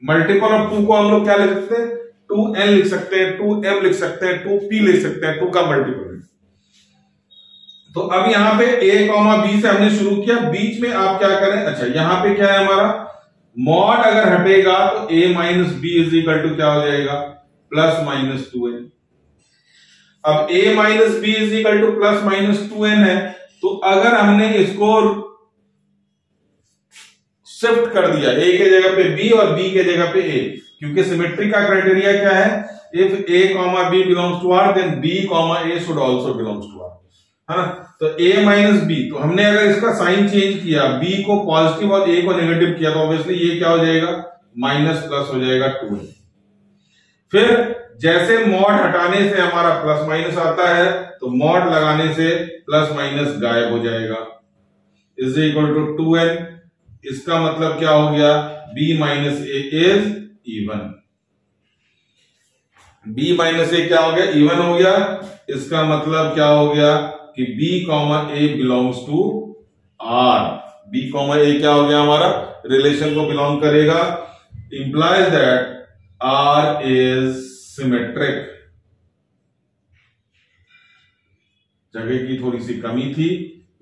Multiple of 2 को हम लोग क्या लिख सकते हैं, 2n लिख सकते हैं, 2m लिख सकते हैं, 2p लिख सकते हैं, 2 का मल्टीपल। तो अब यहां पे a, b से हमने शुरू किया, बीच में आप क्या करें, अच्छा यहां पे क्या है हमारा, मॉड अगर हटेगा तो a minus b is equal to क्या हो जाएगा, प्लस माइनस 2n। अब a minus b is equal to plus minus 2n है, तो अगर हमने इसको शिफ्ट कर दिया, a के जगह पे b और b के जगह पे a, क्योंकि सिमेट्री का क्राइटेरिया क्या है, if a, b belongs to R then b, a should also belongs to R, है ना। तो a माइनस बी, तो हमने अगर इसका साइन चेंज किया, b को पॉजिटिव और a को नेगेटिव किया, तो ऑब्वियसली ये क्या हो जाएगा, माइनस प्लस हो जाएगा 2। फिर जैसे मॉड हटाने से हमारा प्लस माइनस आता है, तो मॉड लगाने से प्लस माइनस गायब हो जाएगा, इज इक्वल टू 2n। इसका मतलब क्या हो गया, b minus A is even, b minus A क्या हो गया, इवन हो गया। इसका मतलब क्या हो गया कि b, a belongs to R, b, a क्या हो गया, हमारा रिलेशन को बिलोंग करेगा, implies that R is symmetric. जगह की थोड़ी सी कमी थी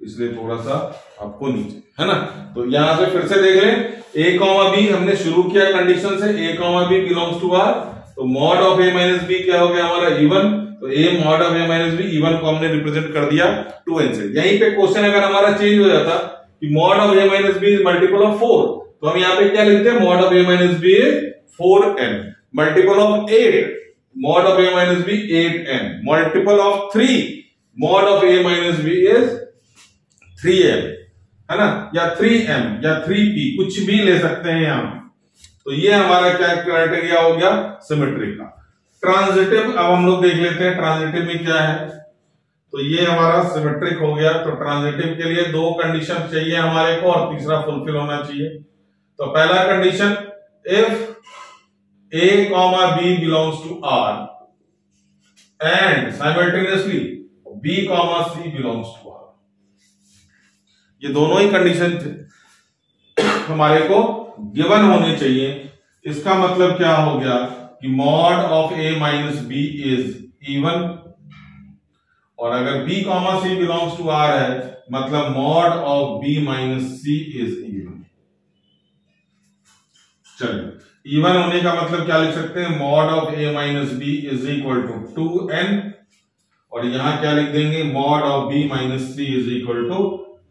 इसलिए थोड़ा सा आपको नीचे, है ना। तो यहां से फिर से देख लें, a, b हमने शुरू किया कंडीशन से, a, b belongs to R, तो mod of a minus b क्या हो गया हमारा, इवन। तो a mod of a minus b, even को हमने रिप्रेजेंट कर दिया 2n से। यहीं पे क्वेश्चन अगर हमारा चेंज हो जाता कि mod of a minus b is multiple of 4, तो हम यहाँ पे क्या लिखते हैं, mod of a minus b is 4n, multiple of 8, mod of a minus b 8n, multiple of 3, mod of a minus b is 3m, है ना, या 3m या 3p, कुछ भी ले सकते हैं यहां। तो ये हमारा क्या क्राइटेरिया हो गया सिमेट्री का। ट्रांजिटिव अब हम लोग देख लेते हैं, ट्रांजिटिव में क्या है। तो ये हमारा सिमेट्रिक हो गया, तो ट्रांजिटिव के लिए 2 कंडीशन चाहिए हमारे को और तीसरा फुलफिल होना चाहिए। तो पहला condition, if a, b belongs to R and simultaneously b, c belongs to R। ये दोनों ही कंडीशन हमारे को गिवन होने चाहिए। इसका मतलब क्या हो गया कि mod of a minus b is even, और अगर b, c belongs to R है, मतलब mod of b minus c is even. चलिए, इवन होने का मतलब क्या लिख सकते हैं, mod of a minus b is equal to 2n, और यहां क्या लिख देंगे, mod of b minus c is equal to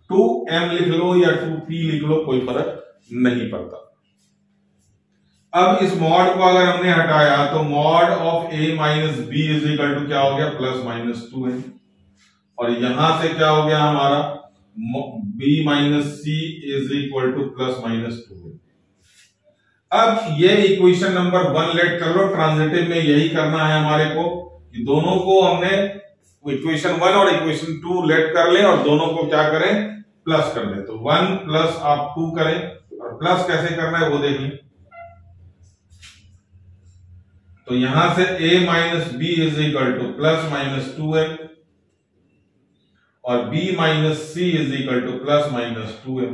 2m लिख लो या 2p लिख लो, कोई फर्क नहीं पड़ता। अब इस मॉड को अगर हमने हटाया तो mod of a minus b is equal to क्या हो गया, प्लस माइनस 2n, और यहां से क्या हो गया हमारा, b minus c is equal to plus minus 2n। अब ये इक्वेशन नंबर 1 लेट कर लो, ट्रांजिटिव में यही करना है हमारे को कि दोनों को हमने इक्वेशन 1 और इक्वेशन 2 लेट कर लें और दोनों को क्या करें, प्लस कर दें। तो 1 प्लस आप 2 करें, और प्लस कैसे करना है वो देखें। तो यहां से a minus b is equal to plus minus 2n, और b minus c is equal to plus minus 2m।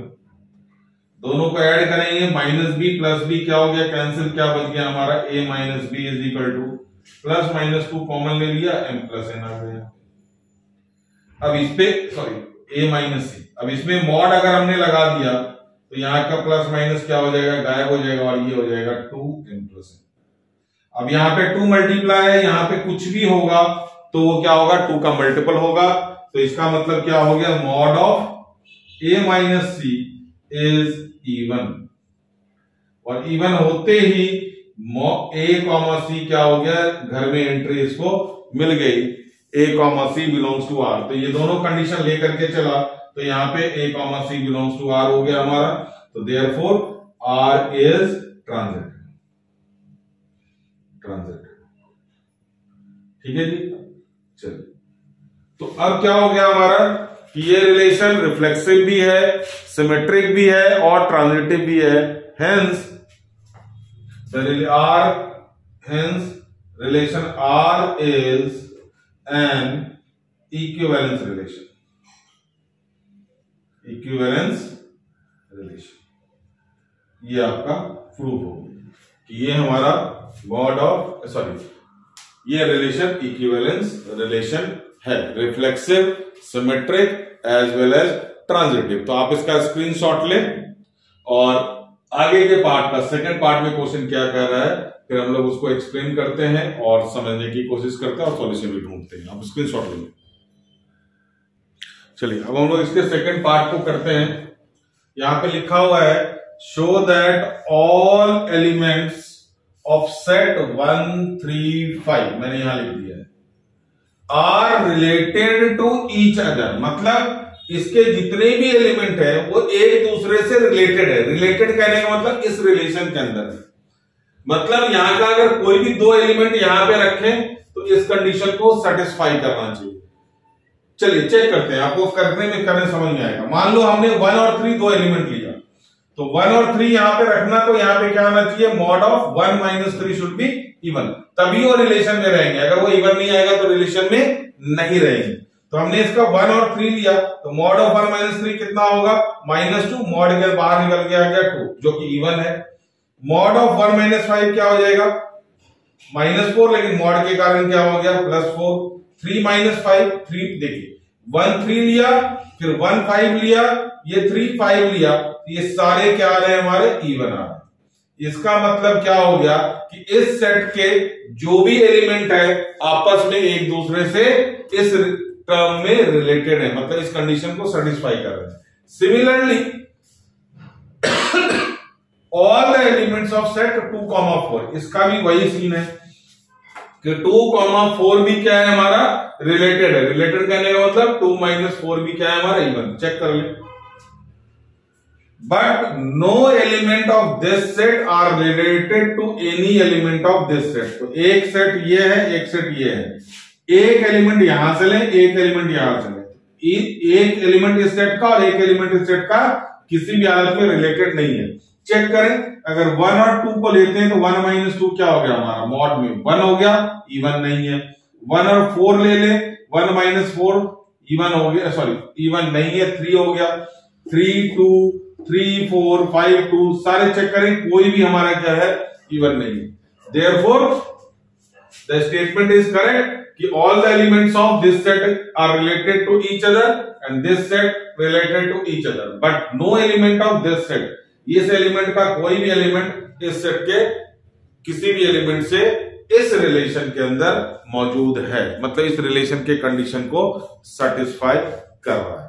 दोनों को ऐड करेंगे, माइनस बी प्लस बी क्या हो गया, कैंसिल, क्या बच गया हमारा, a minus b is equal to plus minus 2 common ले लिया, m प्लस n आ गया। अब इस पे सॉरी a माइनस सी, अब इसमें मॉड अगर हमने लगा दिया तो यहाँ का प्लस माइनस क्या हो जाएगा, गायब हो जाएगा और ये हो जाएगा 2n प्लस n। अब यहाँ पे 2 मल्टीप्लाई है, यहाँ पे कुछ भी होगा तो वो क्या होगा, 2 का मल्टीपल होगा। तो इसका मतलब क्या हो गया, mod of a minus c is even, और इवन होते ही a कॉमा सी क्या हो गया, घर में एंट्री इसको मिल गई, a comma C belongs to R. तो ये दोनों कंडीशन लेकर के चला तो यहाँ पे a comma C belongs to R हो गया हमारा। तो देयरफॉर आर इज ट्रांजिटिव, ठीक है जी। चलिए, तो अब क्या हो गया हमारा कि ये रिलेशन रिफ्लेक्सिव भी है, सिमेट्रिक भी है और ट्रांजिटिव भी है। Hence relation R is an equivalence relation, ये आपका प्रूफ हो कि ये हमारा मॉड ऑफ ये रिलेशन इक्विवेलेंस रिलेशन है, reflexive, symmetric as well as transitive. तो आप इसका स्क्रीनशॉट लें और आगे के पार्ट का सेकंड पार्ट में क्वेश्चन क्या कह रहा है फिर हम लोग उसको एक्सप्लेन करते हैं और समझने की कोशिश करते हैं और सॉल्यूशन भी ढूंढते हैं। आप स्क्रीनशॉट लेंगे। चलिए अब हम लोग इसके सेकंड पार्ट को करते हैं। यहां पे लिखा हुआ है show that all elements of set 1 3 5, मैंने यहां लिख दिया है, are related to each other, मतलब इसके जितने भी एलिमेंट है वो एक दूसरे से रिलेटेड है। रिलेटेड कहने का मतलब इस रिलेशन के अंदर है, मतलब यहां का अगर कोई भी 2 एलिमेंट यहां पे रखें तो इस कंडीशन को सेटिस्फाई करना चाहिए। चलिए चेक करते हैं, आपको करने समझ में आएगा। मान लो हमने 1 और 3 2 एलिमेंट लिया, तो 1 और 3 यहां पे रखना, तो यहां पे क्या आना चाहिए, mod of 1 minus 3 should be even, तभी वो रिलेशन में रहेंगे। अगर वो इवन नहीं आएगा तो रिलेशन में नहीं रहेंगे। तो हमने इसका 1 और 3 लिया, तो मॉड ऑफ 1 माइनस 3 कितना होगा, -2, मॉड के बाहर निकल गया आ गया 2 जो कि इवन है। मॉड ऑफ 1 माइनस 5 क्या हो जाएगा, -4, लेकिन मॉड के कारण क्या हो गया, +4। 3 माइनस 5 3, देखिए 1 3 लिया, फिर 1 5 लिया, ये 3 5 लिया, ये सारे क्या आ रहे हैं हमारे, इवन आ रहे हैं। इसका मतलब क्या हो गया कि इस सेट के जो भी एलिमेंट है आपस में एक दूसरे से इस टर्म में रिलेटेड है, मतलब इस कंडीशन को सेटिस्फाई कर रहे हैं। Similarly all the elements of set 2, 4, इसका भी वही सीन है कि 2, 4 भी क्या है हमारा, रिलेटेड है। रिलेटेड कहने का मतलब 2 माइनस 4 भी क्या है हमारा, इवन। चेक कर ले, but no element of this set are related to any element of this set. तो एक सेट ये है, एक सेट ये है, एक एलिमेंट यहां से लें, एक एलिमेंट यहां से लें, एक एलिमेंट इस सेट का और एक एलिमेंट इस सेट का किसी भी हालत में रिलेटेड नहीं है। चेक करें, अगर 1 और 2 को लेते हैं तो 1 माइनस 2 क्या हो गया हमारा, मॉड में 1 हो गया, इवन नहीं है। 1 और 4 ले लें, 1 माइनस 4 इवन हो गया, इवन नहीं है, 3 हो गया। 3 2 3 4 5 2 सारे चेक करें, कोई भी हमारा क्या है, इवन नहीं है। Therefore the statement is correct कि all the elements of this set are related to each other and this set related to each other, but no element of this set, इस एलिमेंट का कोई भी element इस set के किसी भी element से इस रिलेशन के अंदर मौजूद है, मतलब इस रिलेशन के कंडीशन को सेटिस्फाई कर रहा है।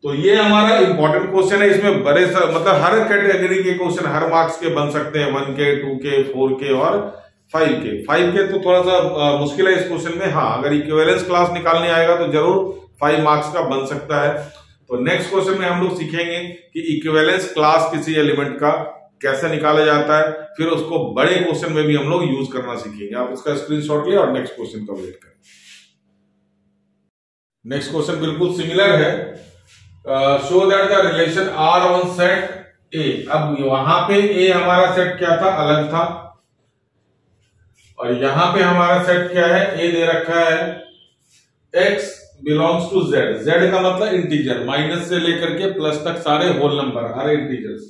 तो ये हमारा इंपॉर्टेंट क्वेश्चन है। इसमें बड़े मतलब हर कैटेगरी के क्वेश्चन हर मार्क्स के बन सकते हैं, 1 के 2 के 4 के और 5 के तो थोड़ा सा मुश्किल है इस क्वेश्चन में। हाँ, अगर इक्विवेलेंस क्लास निकालने आएगा तो जरूर 5 मार्क्स का बन सकता है। तो नेक्स्ट क्वेश्चन में हम लोग सीखेंगे कि इक्विवेलेंस क्लास किसी एलिमेंट का कैसे निकाला जाता है, फिर उसको बड़े क्वेश्चन में भी हम लोग यूज करना सीखेंगे। आप इसका स्क्रीनशॉट लें और नेक्स्ट क्वेश्चन का वेट करें। नेक्स्ट क्वेश्चन बिल्कुल सिमिलर है। Show that the relation are on set A. अब वहां पे ए हमारा सेट क्या था, अलग था, और यहां पे हमारा सेट क्या है, ए दे रखा है x belongs to z। z का मतलब इंटीजर, माइनस से लेकर के प्लस तक सारे होल नंबर, हर integers.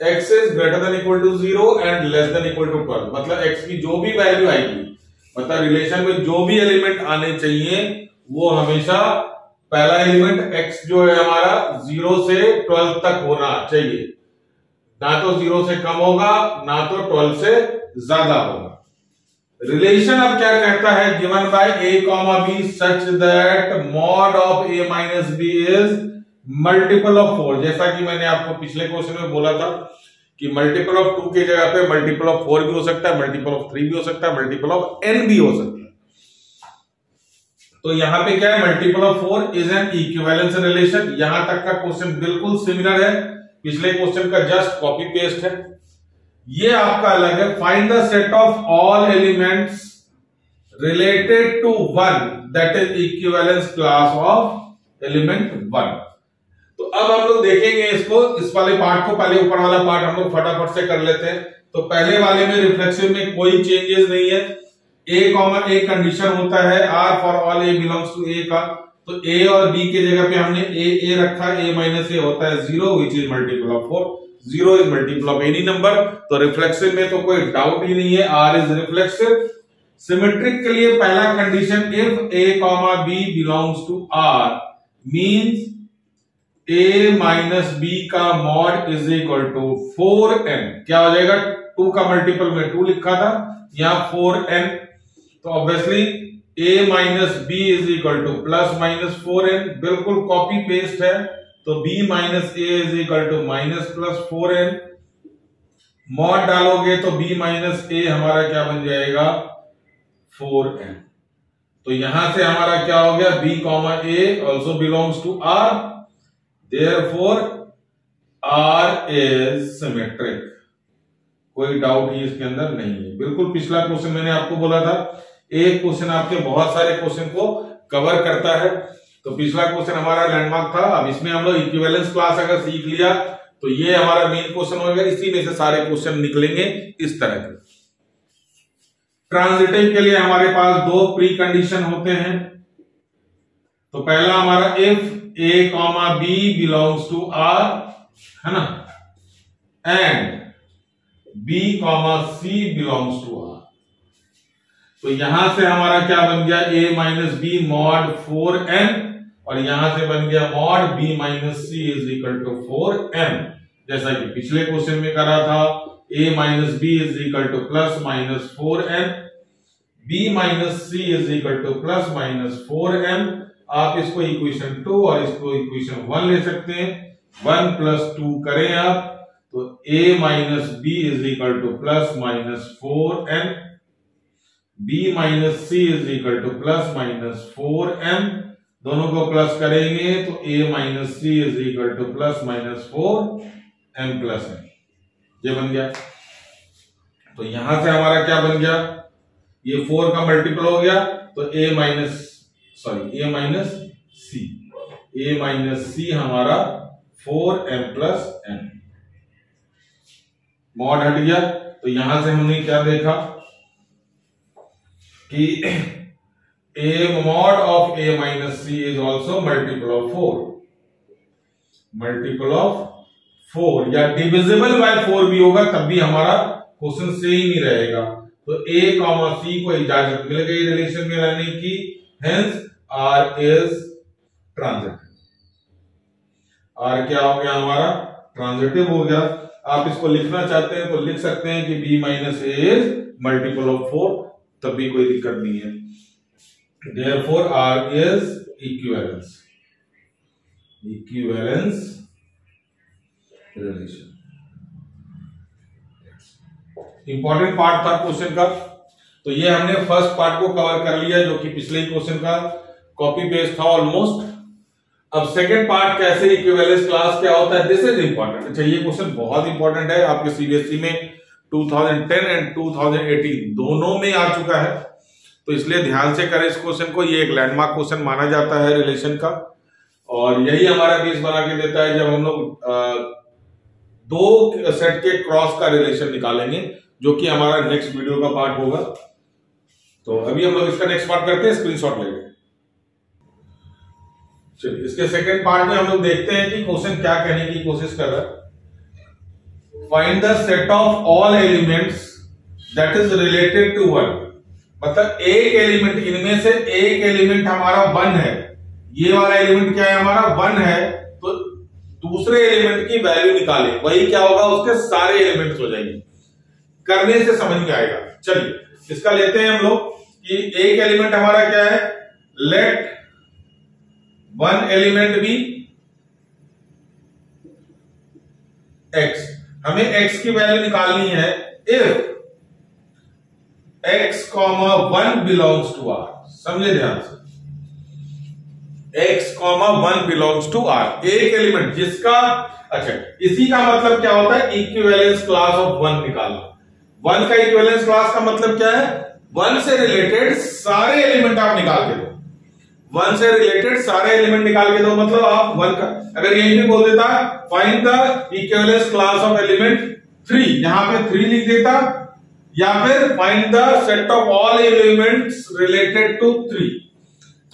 x is greater than equal to 0 and less than equal to 12, मतलब x की जो भी वैल्यू आएगी, मतलब रिलेशन में जो भी एलिमेंट आने चाहिए वो हमेशा पहला एलिमेंट x जो है हमारा 0 से 12 तक होना चाहिए, ना तो 0 से कम होगा ना तो 12 से ज्यादा होगा। रिलेशन अब क्या कहता है, given by a comma b such that mod of a minus b is multiple of 4। जैसा कि मैंने आपको पिछले क्वेश्चन में बोला था कि मल्टीपल ऑफ 2 की जगह पे मल्टीपल ऑफ 4 भी हो सकता है, मल्टीपल ऑफ 3 भी हो सकता है, मल्टीपल ऑफ n भी हो सकता है। तो यहां पे क्या है, multiple of 4 is an equivalence relation. यहां तक का क्वेश्चन बिल्कुल सिमिलर है, पिछले क्वेश्चन का जस्ट कॉपी पेस्ट है। ये आपका अलग है, find the set of all elements related to 1 that is equivalence class of element 1। तो अब हम लोग देखेंगे इसको, इस वाले पार्ट को, पहले ऊपर वाला पार्ट हम लोग फटाफट से कर लेते हैं। तो पहले वाले में रिफ्लेक्सिव में कोई चेंजेस नहीं है, a कॉमन a कंडीशन होता है r for all a belongs to a का। तो a और b की जगह पे हमने a रखा, a माइनस a होता है 0 which is multiple of 4, 0 is multiple of any number. तो रिफ्लेक्सिव में तो कोई डाउट ही नहीं है, r इज रिफ्लेक्सिव। सिमेट्रिक के लिए पहला condition, if a comma b belongs to r means a minus b का mod is equal to 4n। क्या हो जाएगा, 2 का मल्टीपल में 2 लिखा था, यहां 4n। तो obviously a minus b is equal to plus minus 4n, बिल्कुल कॉपी पेस्ट है। तो b minus a is equal to minus plus 4n। Mod डालोगे तो b माइनस a हमारा क्या बन जाएगा, 4n। तो यहां से हमारा क्या हो गया, b comma a also belongs to r, therefore r is symmetric. कोई डाउट ही इसके अंदर नहीं है। बिल्कुल पिछला क्वेश्चन मैंने आपको बोला था, एक क्वेश्चन आपके बहुत सारे क्वेश्चन को कवर करता है। तो पिछला क्वेश्चन हमारा लैंडमार्क था। अब इसमें हम लोग इक्विवेलेंस क्लास अगर सीख लिया तो ये हमारा मेन क्वेश्चन हो गया, इसी में से सारे क्वेश्चन निकलेंगे इस तरह के। ट्रांजिटिव के लिए हमारे पास 2 प्री कंडीशन होते हैं। तो पहला हमारा if a comma b belongs to r, है ना, and b comma c belongs to r। तो यहां से हमारा क्या बन गया, a minus b mod 4n, और यहां से बन गया mod b minus c is equal to 4n। जैसा कि पिछले क्वेश्चन में करा था, a minus b is equal to plus minus 4n, b minus c is equal to plus minus 4n। आप इसको इक्वेशन 2 और इसको इक्वेशन 1 ले सकते हैं। 1 प्लस 2 करें आप तो a minus b is equal to plus minus 4n, b minus c is equal to plus minus 4n। दोनों को प्लस करेंगे तो a minus c is equal to plus minus 4m plus n। ये बन गया। तो यहां से हमारा क्या बन गया, ये 4 का मल्टीपल हो गया तो a माइनस c हमारा 4m प्लस n। मॉड हट गया। तो यहां से हमने क्या देखा कि a mod of a minus c is also multiple of 4, multiple of 4 या डिविजिबल बाय 4 भी होगा तब भी हमारा क्वेश्चन सेम ही रहेगा। तो a कॉमा c को इजाजत मिल गई रिलेशन में रहने की, hence r is transitive. r क्या हो गया हमारा, ट्रांजिटिव हो गया। आप इसको लिखना चाहते हैं तो लिख सकते हैं कि b minus a is multiple of 4, तब भी कोई दिक्कत नहीं है। Therefore r is equivalence, equivalence relation. Important part था क्वेश्चन का। तो ये हमने फर्स्ट पार्ट को कवर कर लिया जो कि पिछले ही क्वेश्चन का कॉपी पेस्ट था ऑलमोस्ट। अब सेकंड पार्ट, कैसे इक्विवेलेंस क्लास क्या होता है, दिस इज इंपॉर्टेंट। अच्छा, ये क्वेश्चन बहुत इंपॉर्टेंट है, आपके सीबीएसई में 2010 एंड 2018 दोनों में आ चुका है। तो इसलिए ध्यान से करें इस क्वेश्चन को, ये एक लैंडमार्क क्वेश्चन माना जाता है रिलेशन का, और यही हमारा बेस बना के देता है जब हम लोग 2 सेट के क्रॉस का रिलेशन निकालेंगे, जो कि हमारा नेक्स्ट वीडियो का पार्ट होगा। तो अभी हम लोग इसका नेक्स्ट पार्ट करते हैं, स्क्रीनशॉट लेंगे। चलिए, इसके सेकंड पार्ट में हम लोग देखते हैं कि क्वेश्चन क्या कहने की कोशिश कर रहा है। Find the set of all elements that is related to 1। मतलब एक एलिमेंट, इनमें से एक एलिमेंट हमारा 1 है, ये वाला एलिमेंट क्या है हमारा 1 है, तो दूसरे एलिमेंट की वैल्यू निकाले, वही क्या होगा उसके सारे एलिमेंट्स हो जाएंगे। करने से समझ में आएगा। चलिए इसका लेते हैं हम लोग कि एक एलिमेंट हमारा क्या है, let one element be x, हमें x की वैल्यू निकालनी है if x, 1 belongs to r। समझे ध्यान से, x, 1 बिलोंग्स टू r, एक एलिमेंट जिसका, अच्छा इसी का मतलब क्या होता है, इक्विवेलेंस क्लास ऑफ 1 निकालना। 1 का इक्विवेलेंस क्लास का मतलब क्या है, 1 से रिलेटेड सारे एलिमेंट आप निकाल के दो। 1 से रिलेटेड सारे एलिमेंट निकाल के दो, मतलब आप 1 का, अगर यही भी बोल देता find the equivalence class of element 3, यहां पे 3 लिख देता, या फिर find the set of all elements related to 3।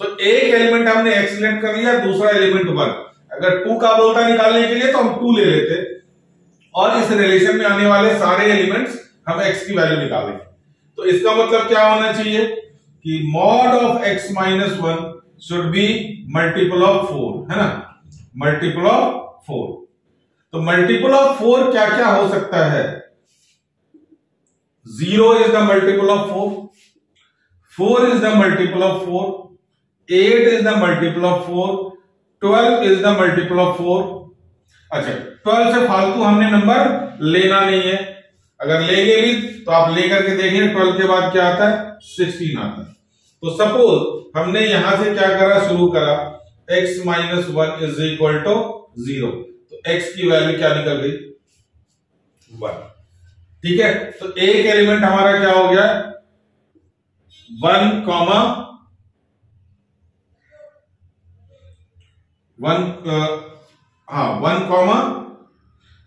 तो एक एलिमेंट हमने x सिलेक्ट कर लिया, दूसरा एलिमेंट 1, अगर 2 का बोलता निकालने के लिए तो हम 2 ले लेते, और इस रिलेशन में आने वाले सारे एलिमेंट्स हम x की वैल्यू निकालेंगे। तो इसका मतलब क्या होना चाहिए कि mod of x minus 1 should be multiple of 4, है ना, मल्टीपल ऑफ 4। तो मल्टीपल ऑफ 4 क्या क्या हो सकता है, 0 is the multiple of 4, 4 is the multiple of 4, 8 is the multiple of 4, 12 is the multiple of 4। अच्छा 12 से फालतू हमने नंबर लेना नहीं है, अगर लेंगे भी तो आप लेकर के देखिए 12 के बाद क्या आता है, 16 आता है। तो सपोज हमने यहां से क्या करा, शुरू करा x minus 1 is equal to 0, तो x की वैल्यू क्या निकल गई, 1। ठीक है, तो एक एलिमेंट हमारा क्या हो गया, 1,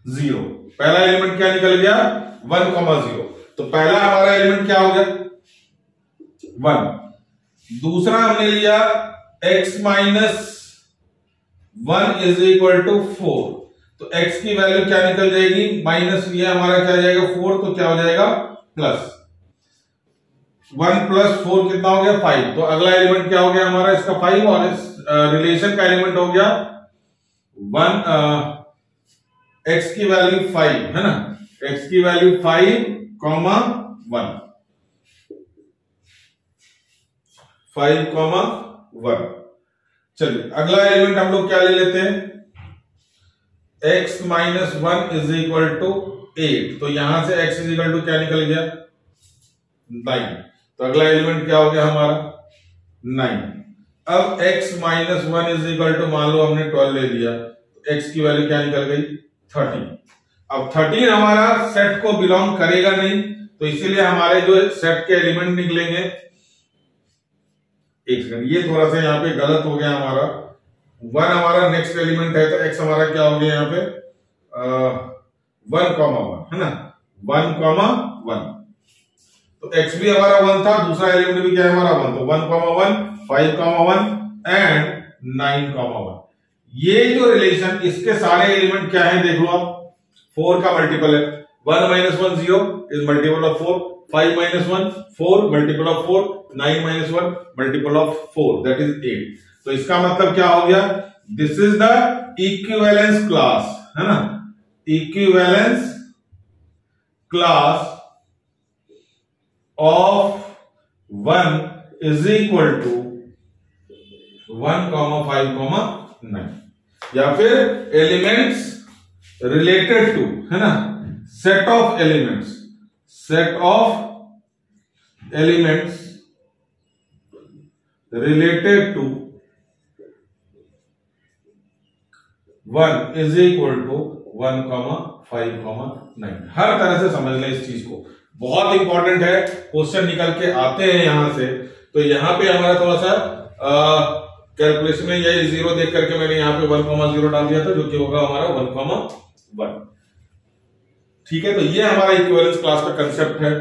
0। पहला एलिमेंट क्या निकल गया, 1, 0। तो पहला हमारा एलिमेंट क्या हो गया, 1। दूसरा हमने लिया x minus 1 is equal to 4, तो x की वैल्यू क्या निकल जाएगी, माइनस लिया हमारा क्या जाएगा 4, तो क्या हो जाएगा प्लस 1 प्लस 4 कितना हो गया 5। तो अगला एलिमेंट क्या हो गया हमारा इसका 5, और इस रिलेशन का एलिमेंट हो गया 1, x की वैल्यू 5 है ना, x की वैल्यू 5, 1, 5, 1। चलिए अगला एलिमेंट हम लोग क्या ले लेते हैं, x minus 1 is equal to 8, तो यहां से x इज इक्वल टू क्या निकल गया 9, तो अगला एलिमेंट क्या हो गया हमारा 9। अब x minus 1 is equal to, मान लो हमने 12 ले लिया, तो x की वैल्यू क्या निकल गई 13। अब 13 हमारा सेट को बिलोंग करेगा नहीं, तो इसीलिए हमारे जो सेट के एलिमेंट निकलेंगे, एक सेकंड ये थोड़ा सा यहाँ पे गलत हो गया हमारा, 1 हमारा नेक्स्ट एलिमेंट है, तो x हमारा क्या हो गया यहाँ पे 1, 1 है ना, 1, 1। तो x भी हमारा 1 था, दूसरा एलिमेंट भी क्या है हमारा 1, तो 1, 1, 5, 1 एंड 9, 1। ये जो रिलेशन, इसके सारे एलिमेंट क्या है देखो आप, 4 का मल्टीपल है, 1 minus 1 0 is multiple of 4, 5 minus 1 4 multiple of 4, 9 minus 1 multiple of 4 that is 8। तो इसका मतलब क्या हो गया, this is the equivalence class, है ना, equivalence class of 1 is equal to 1, 5, 9, या फिर एलिमेंट्स रिलेटेड टू, है ना, set of elements, set of elements related to 1 is equal to 1, 5, 9। हर तरह से समझ लें इस चीज को, बहुत इंपॉर्टेंट है, क्वेश्चन निकल के आते हैं यहां से। तो यहां पे हमारा थोड़ा सा कैलकुलेशन में ये 0 देख करके मैंने यहां पे 1, 0 डाल दिया था, जो कि होगा हमारा 1, 1। ठीक है, तो ये हमारा इक्विवेलेंस क्लास का कंसेप्ट है।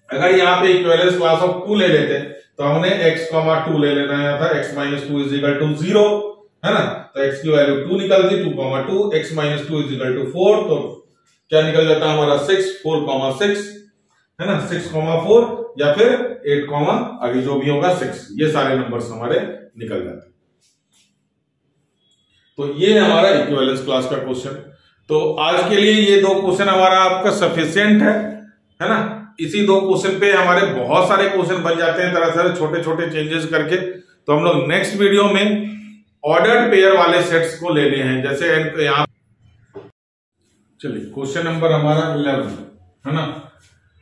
अगर यहाँ पे इक्विवेलेंस क्लास ऑफ 2 ले लेते तो हमने x, 2 ले लेना था, x minus 2 is equal to 0, है ना, तो x की वैल्यू 2 निकलती, 2, 2, x minus 2 is equal to 4, तो क्या निकल जाता है हमारा 6, 4, 6, है ना, 6, 4, या फिर 8, आगे जो भी होगा 6, ये सारे नंबर्स हमारे निकल जाते हैं। तो ये हमारा इक्विवेलेंस क्लास का क्वेश्चन। तो आज के लिए ये 2 क्वेश्चन हमारा आपका सफिशिएंट है ना। इसी 2 क्वेश्चन पे हमारे बहुत सारे क्वेश्चन बन जाते हैं तरह तरह छोटे छोटे चेंजेस करके। तो हम लोग नेक्स्ट वीडियो में ऑर्डर्ड पेयर वाले सेट्स को लेने हैं। जैसे यहाँ चलिए क्वेश्चन नंबर हमारा 11 है ना।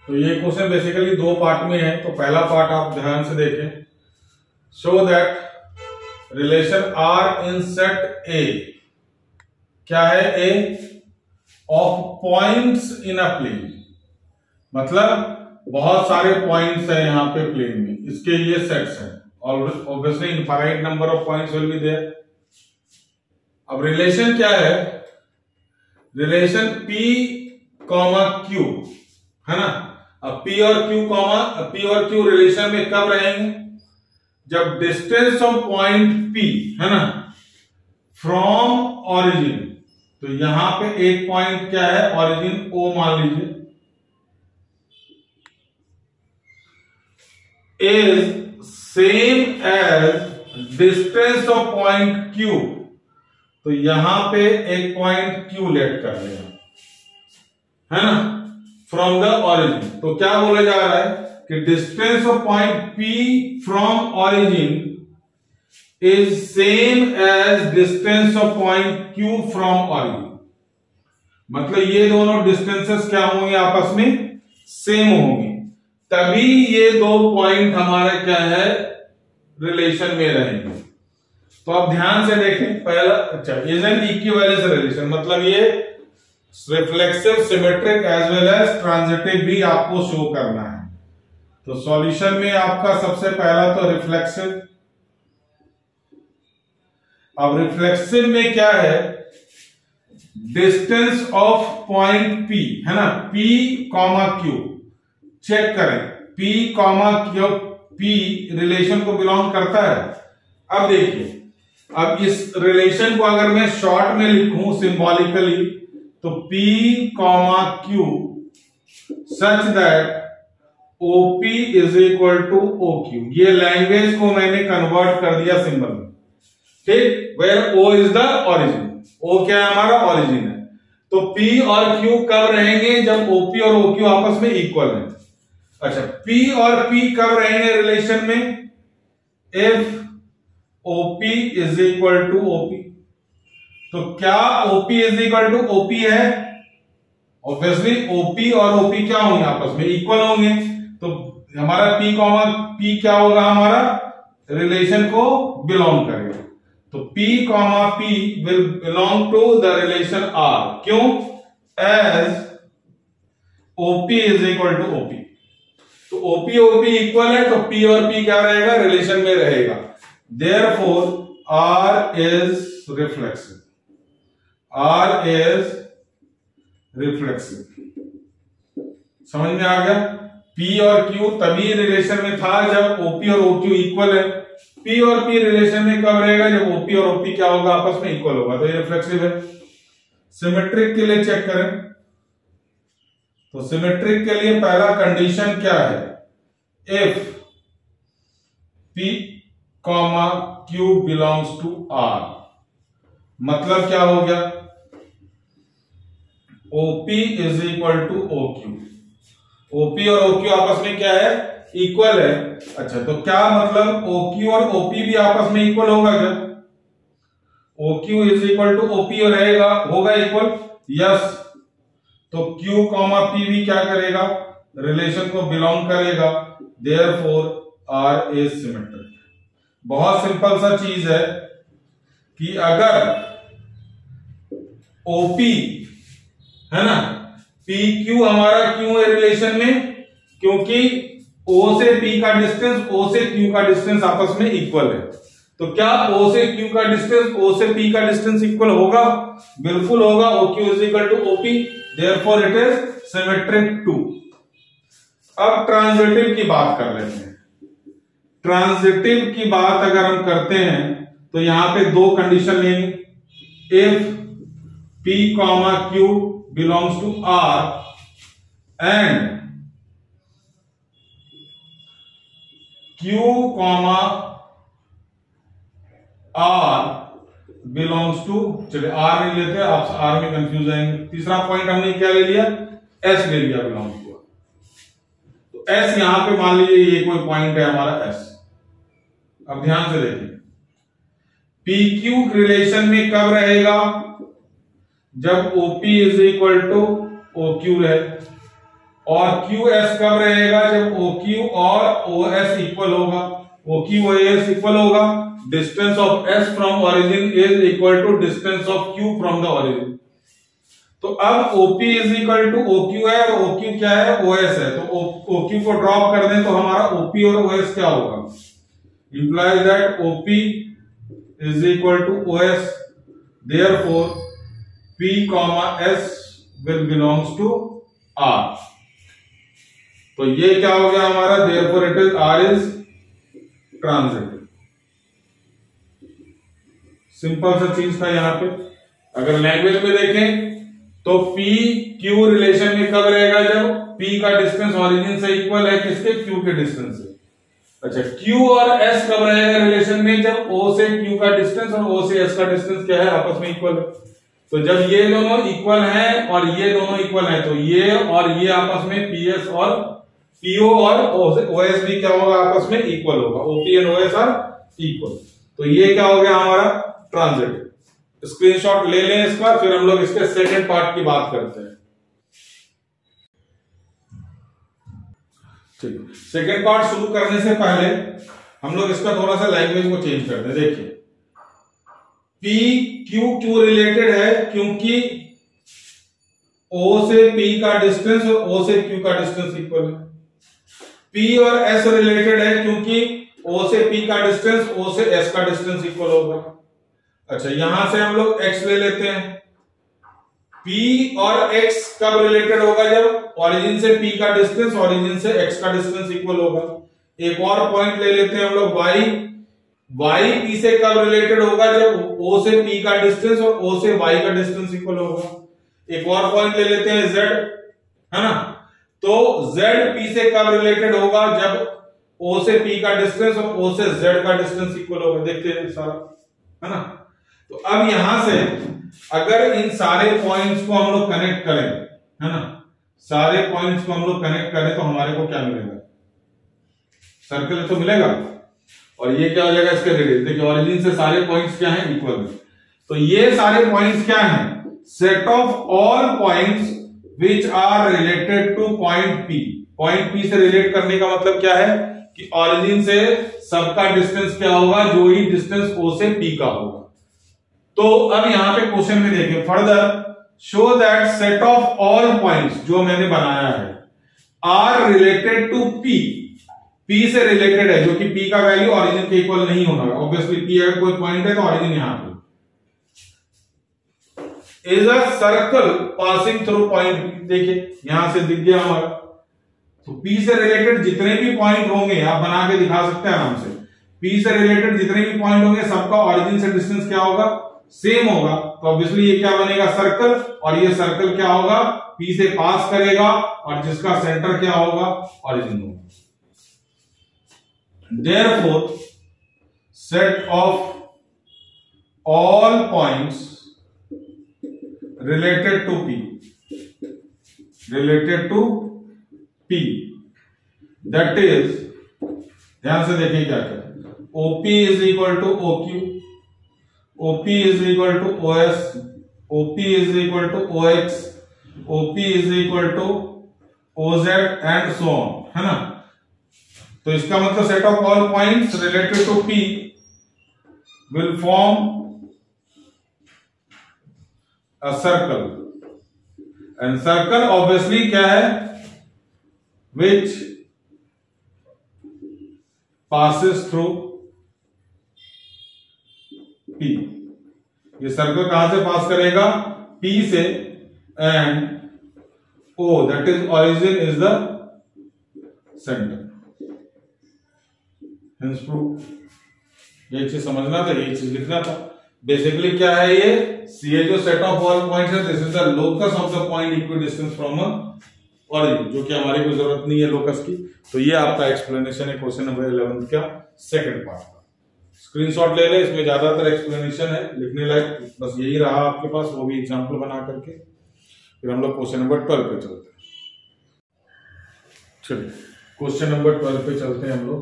तो ये क्वेश्चन बेसिकली 2 पार्ट में है। तो पहला पार्ट आप ध्यान से देखें। Show that relation R in set A, क्या है A, of points in a plane, मतलब बहुत सारे पॉइंट्स हैं यहां पे प्लेन में, इसके ये सेट्स हैं और obviously infinite number of points will be there. अब रिलेशन क्या है, रिलेशन P, Q है ना। अब P और Q रिलेशन में कब रहेंगे, जब डिस्टेंस ऑफ पॉइंट P है ना फ्रॉम ऑरिजिन, तो यहां पे एक पॉइंट क्या है ऑरिजिन O मान लीजिए, is same as distance of point Q, तो यहां पे एक पॉइंट Q लेट कर लिया है ना फ्रॉम द ऑरिजिन। तो क्या बोला जा रहा है कि distance of point P from origin is same as distance of point Q from origin, मतलब ये दोनों डिस्टेंसेस क्या होंगे आपस में सेम होंगे, तभी ये 2 पॉइंट हमारे क्या है रिलेशन में रहेंगे। तो आप ध्यान से देखें पहला, अच्छा इज एन इक्विवेलेंस रिलेशन, मतलब ये reflexive, symmetric as well as transitive भी आपको शो करना है। तो सॉल्यूशन में आपका सबसे पहला तो रिफ्लेक्सिव। अब रिफ्लेक्सिव में क्या है, डिस्टेंस ऑफ पॉइंट P है ना, P, Q, चेक करें P, P रिलेशन को बिलोंग करता है। अब देखिए, अब इस रिलेशन को अगर मैं शॉर्ट में लिखूं सिंबॉलिकली, तो P, Q such that OP is equal to OQ, ये लैंग्वेज को मैंने कन्वर्ट कर दिया सिंबल में, ठीक, where O is the origin, O क्या है हमारा ओरिजिन है। तो P और Q कब रहेंगे, जब OP और OQ आपस में इक्वल है। अच्छा, P और P कब रहेंगे रिलेशन में, if OP is equal to OP। तो क्या OP is equal to OP है, ऑब्वियसली OP और OP क्या होंगे आपस में इक्वल होंगे। तो हमारा P क्या होगा, हमारा रिलेशन को बिलोंग करेगा। तो P, P will belong to the relation R, क्यों, as OP is equal to OP। तो OP इक्वल है, तो P और P क्या रहेगा, रिलेशन में रहेगा। Therefore R is reflexive, R is reflexive। समझ में आ गया। P और Q तभी रिलेशन में था जब OP और OQ इक्वल है। P और P रिलेशन में कब रहेगा, जब OP और OP क्या होगा आपस में इक्वल होगा, तो ये रिफ्लेक्सिव है। सिमेट्रिक के लिए चेक करें, तो सिमेट्रिक के लिए पहला कंडीशन क्या है, if P, Q belongs to R, मतलब क्या हो गया, OP is equal to OQ, OP और OQ आपस में क्या है, इक्वल है। अच्छा, तो क्या मतलब OQ और OP भी आपस में इक्वल होगा क्या, OQ is equal to OP रहेगा, होगा इक्वल, यस। तो Q, P भी क्या करेगा, रिलेशन को बिलोंग करेगा, देयरफॉर R इज सिमेट्रिक। बहुत सिंपल सा चीज है कि अगर OP है ना, PQ हमारा क्यों है रिलेशन में, क्योंकि O से P का डिस्टेंस, O से Q का डिस्टेंस आपस में इक्वल है। तो क्या O से Q का डिस्टेंस, O से P का डिस्टेंस इक्वल होगा, बिल्कुल होगा। OQ is equal to OP, therefore it is symmetric to. अब ट्रांजिटिव की बात कर लेते हैं। ट्रांजिटिव की बात अगर हम करते हैं तो यहां पे 2 कंडीशन लेंगे, if P, Q belongs to R and Q, R belongs to, चलिए आर नहीं लेते, आप आर में कंफ्यूज आएंगे। तीसरा पॉइंट हमने क्या ले लिया, एस ले लिया, बिलोंग्स टू। तो एस यहां पे मान लीजिए ये कोई पॉइंट है हमारा एस। अब ध्यान से देखिए, पी क्यू रिलेशन में कब रहेगा, जब OP is equal to O Q रहे, और क्यू एस कब रहेगा, जब ओ क्यू और ओ एस इक्वल होगा। O Q O S equal होगा, distance of S from origin is equal to distance of Q from the origin. तो अब OP is equal to OQ है, और OQ क्या है, OS है। तो OQ को ड्रॉप कर दें तो हमारा OP और OS क्या होगा, implies that OP is equal to OS, therefore P, S will belongs to R। तो ये क्या हो गया हमारा, therefore it is R is transitive. Simple सा चीज था यहां पे। अगर लैंग्वेज में देखें तो P Q रिलेशन में कब रहेगा, जब P का डिस्टेंस ओरिजिन से इक्वल है किसके, Q के डिस्टेंस से। अच्छा, Q और S कब रहेगा रिलेशन में, जब O से Q का डिस्टेंस और O से S का डिस्टेंस क्या है, आपस में इक्वल है। तो जब ये दोनों इक्वल हैं और ये दोनों इक्वल हैं, तो ये और ये आपस में PS और PO और OS भी क्या होगा, आपस में इक्वल होगा। OP and OS are equal. तो ये क्या हो गया हमारा, ट्रांजिटिव। स्क्रीनशॉट ले लें इसका, फिर हम लोग इसके सेकंड पार्ट की बात करते हैं। ठीक, सेकंड पार्ट शुरू करने से पहले हम लोग इसका थोड़ा सा लैंग्वेज को चेंज करते हैं। देखिए, P Q क्यों रिलेटेड है, क्योंकि O से P का डिस्टेंस और O से Q का डिस्टेंस इक्वल है। P और S रिलेटेड है क्योंकि O से P का डिस्टेंस O से S का डिस्टेंस इक्वल होगा। अच्छा, यहां से हम लोग x ले लेते हैं। P और x कब रिलेटेड होगा, जब ओरिजिन से P का डिस्टेंस ओरिजिन से x का डिस्टेंस इक्वल होगा। एक और पॉइंट ले लेते हैं हम लोग y P से कब रिलेटेड होगा, जब O से P का डिस्टेंस और O से y का डिस्टेंस इक्वल होगा। एक और पॉइंट ले लेते हैं z, है ना। तो z P से कब रिलेटेड होगा, जब O से P का डिस्टेंस और O से z का डिस्टेंस इक्वल होगा। देखते हैं सारा, है ना। तो अब यहां से अगर इन सारे पॉइंट्स को हम लोग कनेक्ट करें, है ना, सारे पॉइंट्स को हम लोग कनेक्ट करें तो हमारे को क्या मिलेगा, सर्कल तो मिलेगा। और ये क्या हो जाएगा, इसके रेडियस। देखिए, ओरिजिन से सारे पॉइंट्स क्या हैं, इक्वल है। तो ये सारे पॉइंट्स क्या हैं, set of all points which are related to point P। Point P से रिलेट करने का मतलब क्या है कि ओरिजिन से सबका डिस्टेंस क्या होगा, जो ही डिस्टेंस O से P का होगा। तो अब यहां पे क्वेश्चन में देखिए, further show that set of all points जो मैंने बनाया है आर रिलेटेड टू P से रिलेटेड है, जो कि P का वैल्यू ओरिजिन के इक्वल नहीं होगा। ऑब्वियसली P अगर कोई पॉइंट है तो ओरिजिन यहां पे is a circle passing through point. देखिए यहां से दिख गया हमारा। तो P से रिलेटेड जितने भी पॉइंट होंगे आप बना के दिखा सकते हैं आराम से। P से रिलेटेड जितने भी पॉइंट होंगे सबका ओरिजिन से डिस्टेंस क्या होगा, सेम होगा। तो ऑब्वियसली ये क्या बनेगा, सर्कल। और ये सर्कल क्या होगा, P से पास करेगा और जिसका सेंटर क्या होगा, ओरिजिन होगा। Therefore, set of all points related to P, that is, ध्यान से देखिए क्या क्या, OP is equal to OQ, OP is equal to OS, OP is equal to OX, OP is equal to OZ and so on, है ना। तो इसका मतलब set of all points related to P will form a circle, and circle obviously क्या है, which passes through P। ये circle कहां से पास करेगा, P से, and O that is origin is the centre. ये चीज समझना था, ये चीज लिखना था। बेसिकली क्या है ये जो सेट ऑफ ऑल पॉइंट्स है, this is the locus of the point equi distance from origin, जो कि हमारी कोई जरूरत नहीं है लोकस की। तो ये आपका एक्सप्लेनेशन है क्वेश्चन नंबर 11 का सेकंड पार्ट का। स्क्रीनशॉट ले ले, इसमें ज्यादातर एक्सप्लेनेशन है, लिखने लायक बस यही रहा आपके पास, वो भी एग्जाम्पल बना करके। फिर हम लोग क्वेश्चन नंबर 12 पे चलते हैं। चलिए क्वेश्चन नंबर 12 पे चलते हैं हम लोग।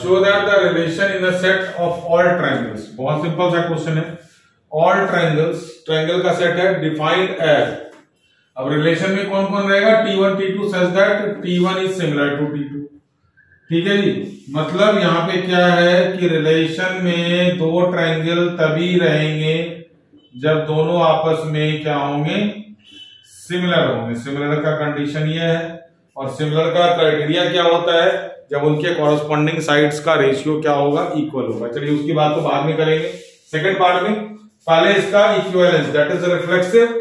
Show that the relation in a set of all triangles, बहुत सिंपल सा क्वेश्चन है। ऑल ट्रायंगल्स, ट्रायंगल का सेट है डिफाइंड एज, अब रिलेशन में कौन कौन रहेगा, T1 T2 such that T1 is similar to T2। ठीक है जी, मतलब यहां पे क्या है कि रिलेशन में दो ट्रायंगल तभी रहेंगे जब दोनों आपस में क्या होंगे, सिमिलर होंगे। सिमिलर का कंडीशन ये है, और सिमिलर का क्राइटेरिया क्या होता है, जब उनके कॉरस्पॉन्डिंग साइड्स का रेशियो क्या होगा, इक्वल होगा। चलिए उसकी बात तो बाद में करेंगे सेकंड पार्ट में, पहले इसका equivalence that is reflexive,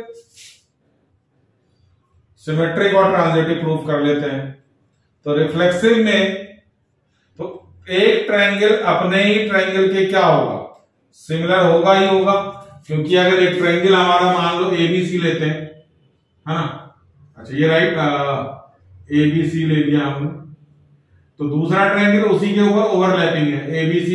symmetric और ट्रांजिटिव प्रूफ कर लेते हैं। तो रिफ्लेक्सिव में तो एक ट्रायंगल अपने ही ट्रायंगल के क्या होगा, सिमिलर होगा ही होगा, क्योंकि अगर एक ट्रायंगल हमारा मान लो ABC लेते हैं, है ना, अच्छा ये राइट ABC ले लिया हमने, तो दूसरा ट्रायंगल उसी के ऊपर ओवरलैपिंग है, ABC,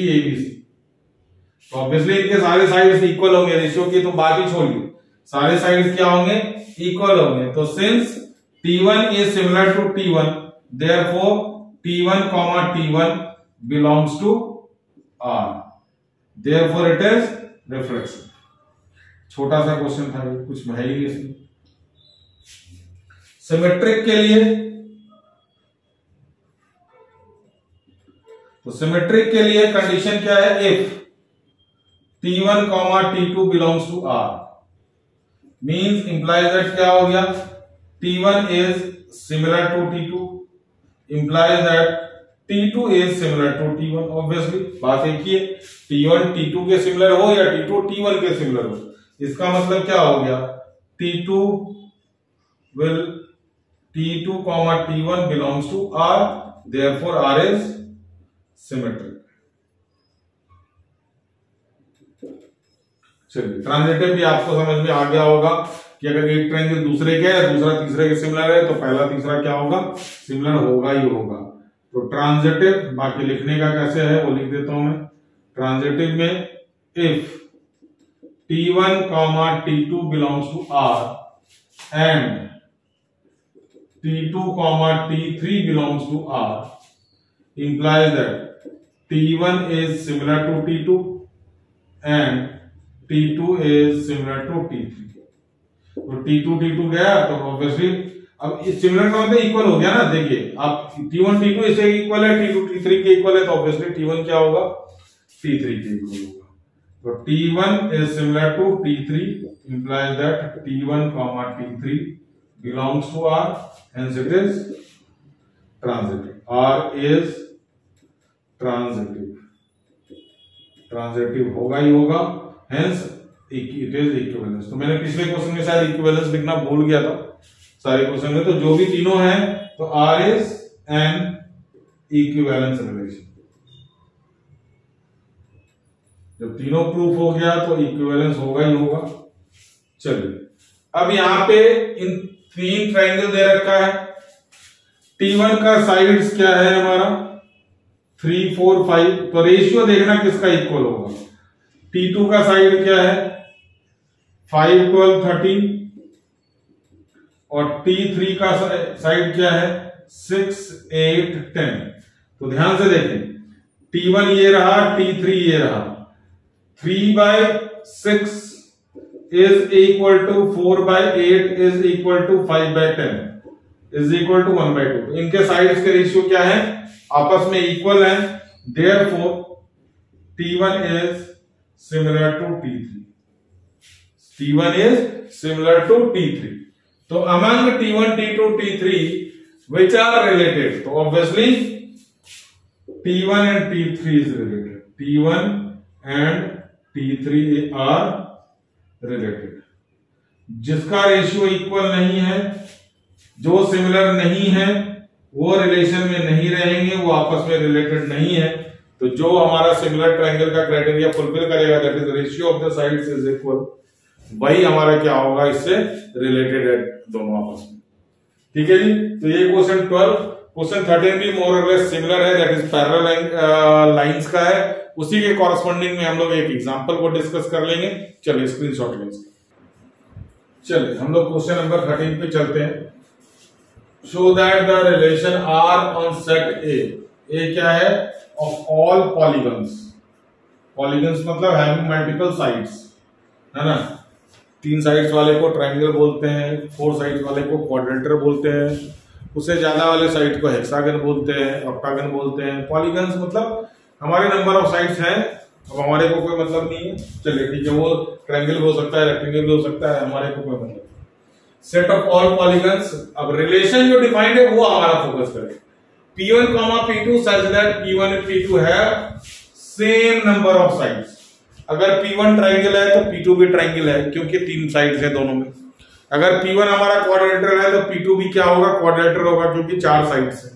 तो ऑब्वियसली इनके सारे साइड्स इक्वल होंगे, रेशियो की तो बात ही छोड़िए, सारे साइड्स क्या होंगे, इक्वल होंगे। तो since T1 is similar to T1, therefore T1, T1 belongs to R, therefore it is reflexive। छोटा सा क्वेश्चन था, कुछ है ही नहीं इसमें। सिमेट्रिक के लिए, तो सिमेट्रिक के लिए कंडीशन क्या है, if T1, T2 belongs to R means implies that क्या हो गया, T1 is similar to T2 implies that T2 is similar to T1। Obviously बात एक ही है, T1 T2 के सिमिलर हो या T2 T1 के सिमिलर हो, इसका मतलब क्या हो गया, T2, T1 belongs to R, therefore R is symmetric। चलिए ट्रांजिटिव भी आपको समझ में आ गया होगा कि अगर एक ट्रायंगल दूसरे के है, दूसरा तीसरे के सिमिलर है, तो पहला तीसरा क्या होगा, सिमिलर होगा ही होगा। तो ट्रांजिटिव, बाकी लिखने का कैसे है वो लिख देता हूं मैं। ट्रांजिटिव में if T1, T2 belongs to R and T2, T3 belongs to R implies that T1 is similar to T2 and T2 is similar to T3। तो T2 गया तो ऑब्वियसली अब इस सिमिलर का मतलब इक्वल हो गया ना, देखिए आप T1 T2 इससे इक्वल है, T2 T3 के इक्वल है, तो ऑब्वियसली T1 क्या होगा, T3 के इक्वल होगा। तो T1 is similar to T3 implies that T1, T3 belongs to R, hence it is transitive। R is transitive होगा ही होगा, hence it is equivalence। तो मैंने पिछले क्वेश्चन में शायद इक्विवेलेंस लिखना भूल गया था सारे क्वेश्चन में, तो जो भी तीनों हैं तो R is an equivalence relation। जब तीनों प्रूफ हो गया तो इक्विवेलेंस होगा ही होगा। चलिए अब यहां पे इन तीन ट्रायंगल दे रखा है, T1 का साइड्स क्या है हमारा 3, 4, 5, तो रेशियो देखना किसका इक्वल होगा। T2 का साइड क्या है 5, 12, 13 और T3 का साइड क्या है 6, 8, 10। तो ध्यान से देखें, T1 ये रहा, T3 ये रहा, 3/6 is equal to 4/8 is equal to 5/10 is equal to 1/2। इनके साइड्स के रेशियो क्या है, आपस में इक्वल है, therefore T1 is similar to T3। T1 is similar to T3। तो among T1, T2, T3 which are related, तो obviously T1 and T3 is related। T1 and T3 are related। जिसका ratio equal नहीं है, जो similar नहीं है, वो relation में नहीं रहेंगे, वो आपस में रिलेटेड नहीं है। तो जो हमारा सिमिलर ट्रायंगल का क्राइटेरिया फुलफिल करेगा, that is ratio of the sides is equal, वही हमारा क्या होगा, इससे रिलेटेड है दोनों आपस में। ठीक है जी, तो ये क्वेश्चन 12। क्वेश्चन 13 भी मोर और लेस सिमिलर है, दैट इज पैरेलल लाइंस का है, उसी के कॉरस्पॉन्डिंग में हम लोग एक एग्जांपल को डिस्कस कर लेंगे। चलिए स्क्रीनशॉट लेंगे। चलिए हम लोग क्वेश्चन नंबर 13 पे चलते हैं। Show that the relation are on set A क्या है? Of all polygons. पॉलीगन्स मतलब हैविंग मल्टीपल साइड्स, है ना। 3 साइड्स वाले को ट्रायंगल बोलते हैं, 4 साइड्स वाले को क्वाड्रेंटर बोलते हैं, उससे ज्यादा वाले साइड को हेक्सागन बोलते हैं, ऑक्टागन बोलते हैं। पॉलीगन्स मतलब हमारे नंबर ऑफ साइड्स हैं, अब हमारे को कोई मतलब नहीं है। चलिए ठीक है, वो ट्रायंगल भी हो सकता है, रेक्टेंगल भी हो सकता है, हमारे को कोई मतलब। सेट ऑफ ऑल पॉलीगन्स, अब रिलेशन जो डिफाइंड है वो हमारा फोकस करें। P1, P2 such that P1 and P2 have same number of sides। अगर P1 ट्राइंगल है तो P2 भी ट्राइंगल है, क्योंकि 3 साइड्स हैं दोनों में। अगर P1 हमारा क्वाड्रेटर है तो P2 भी क्या होगा? क्वाड्रेटर होगा, क्योंकि 4 साइड्स है।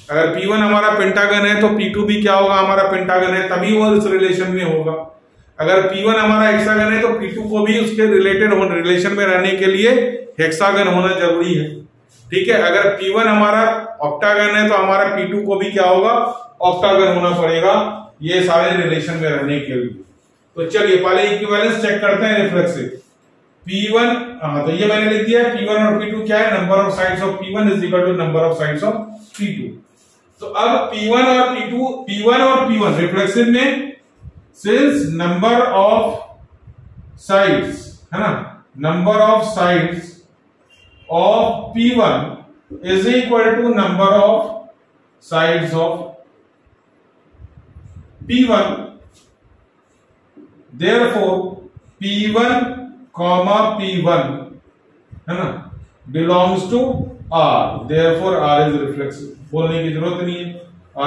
अगर P1 हमारा पेंटागन है तो P2 भी क्या होगा? हमारा पेंटागन है, तभी वो इस रिलेशन में होगा। अगर P1 हमारा हेक्सागन है तो P2 को भी उसके रिलेटेड रिलेशन में रहने के लिए हेक्सागन होना जरूरी है, ठीक है। अगर P1 हमारा ऑक्टागन है तो हमारा P2 को भी क्या होगा? ऑक्टागन होना पड़ेगा, ये सारे रिलेशन में रहने के लिए। तो चलिए पहले इक्विवेलेंस चेक करते हैं रिफ्लेक्सिव। P1, तो ये मैंने लिख दिया P1 और P2 क्या है? Number of sides of P1 is equal to number of sides of P2। तो अब P1 और P1 रिफ्लेक्सिव में सिंस नंबर ऑफ साइड्स, है ना, number of sides of P1 is equal to number of sides of P1, therefore P1, P1, है ना, belongs to R, therefore R is reflexive। बोलने की जरूरत नहीं है,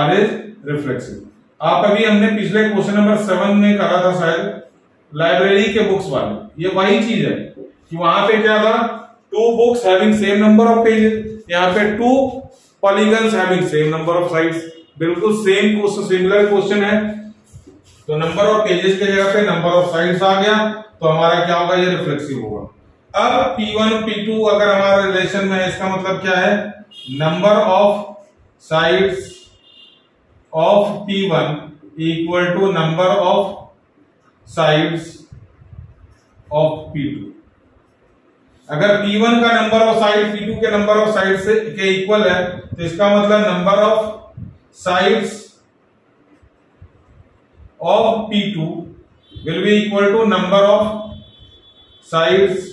R is reflexive। आप अभी हमने पिछले क्वेश्चन नंबर 7 में करा था शायद, लाइब्रेरी के बुक्स वाले, ये वही चीज है कि वहां पे क्या था? 2 books having same number of pages, यहाँ पे 2 polygons having same number of sides। बिल्कुल सेम क्वेश्चन, सिमिलर क्वेश्चन है, तो नंबर ऑफ पेजेस की जगह पे नंबर ऑफ साइड्स आ गया, तो हमारा क्या होगा? ये रिफ्लेक्सिव होगा। अब P1 P2 अगर हमारा रिलेशन में है, इसका मतलब क्या है? Number of sides of P1 equal to number of sides of P2। अगर P1 का नंबर ऑफ साइड P2 के नंबर ऑफ साइड से के इक्वल है, तो इसका मतलब number of sides of P2 will be equal to number of sides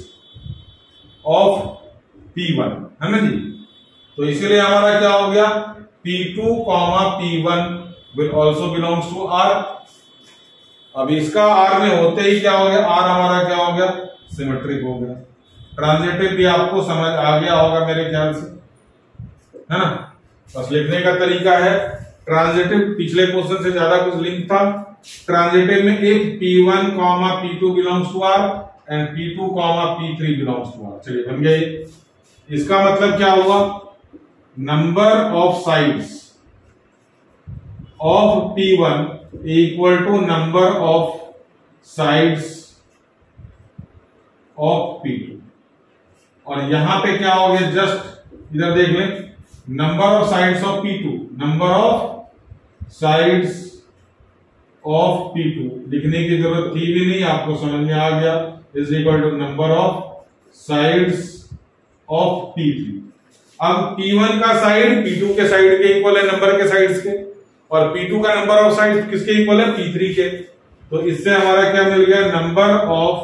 of P1, है ना जी। तो इसीलिए हमारा क्या हो गया? P2, P1 will also belongs to R। अब इसका R में होते ही क्या हो गया? R हमारा क्या हो गया? सिमेट्रिक हो गया। ट्रांजिटिव भी आपको समझ आ गया होगा मेरे ख्याल से, है ना। बस लिखने का तरीका है, ट्रांजिटिव पिछले क्वेश्चन से ज्यादा कुछ लिंक था। ट्रांजिटिव में एक P1, P2 belongs to R and P2, P3 belongs to R। चलिए बन गए। इसका मतलब क्या हुआ? Number of sides of P1 equal to number of sides of P2। और यहां पे क्या हो गया? जस्ट इधर देख लें, number of sides of P2, number of sides of P2 लिखने की जरूरत थी भी नहीं, आपको समझ में आ गया, is equal to number of sides of P3। अब P1 का साइड P2 के साइड के इक्वल है, नंबर के साइड्स के, और P2 का नंबर ऑफ साइड किसके इक्वल है? P3 के। तो इससे हमारा क्या मिल गया? Number of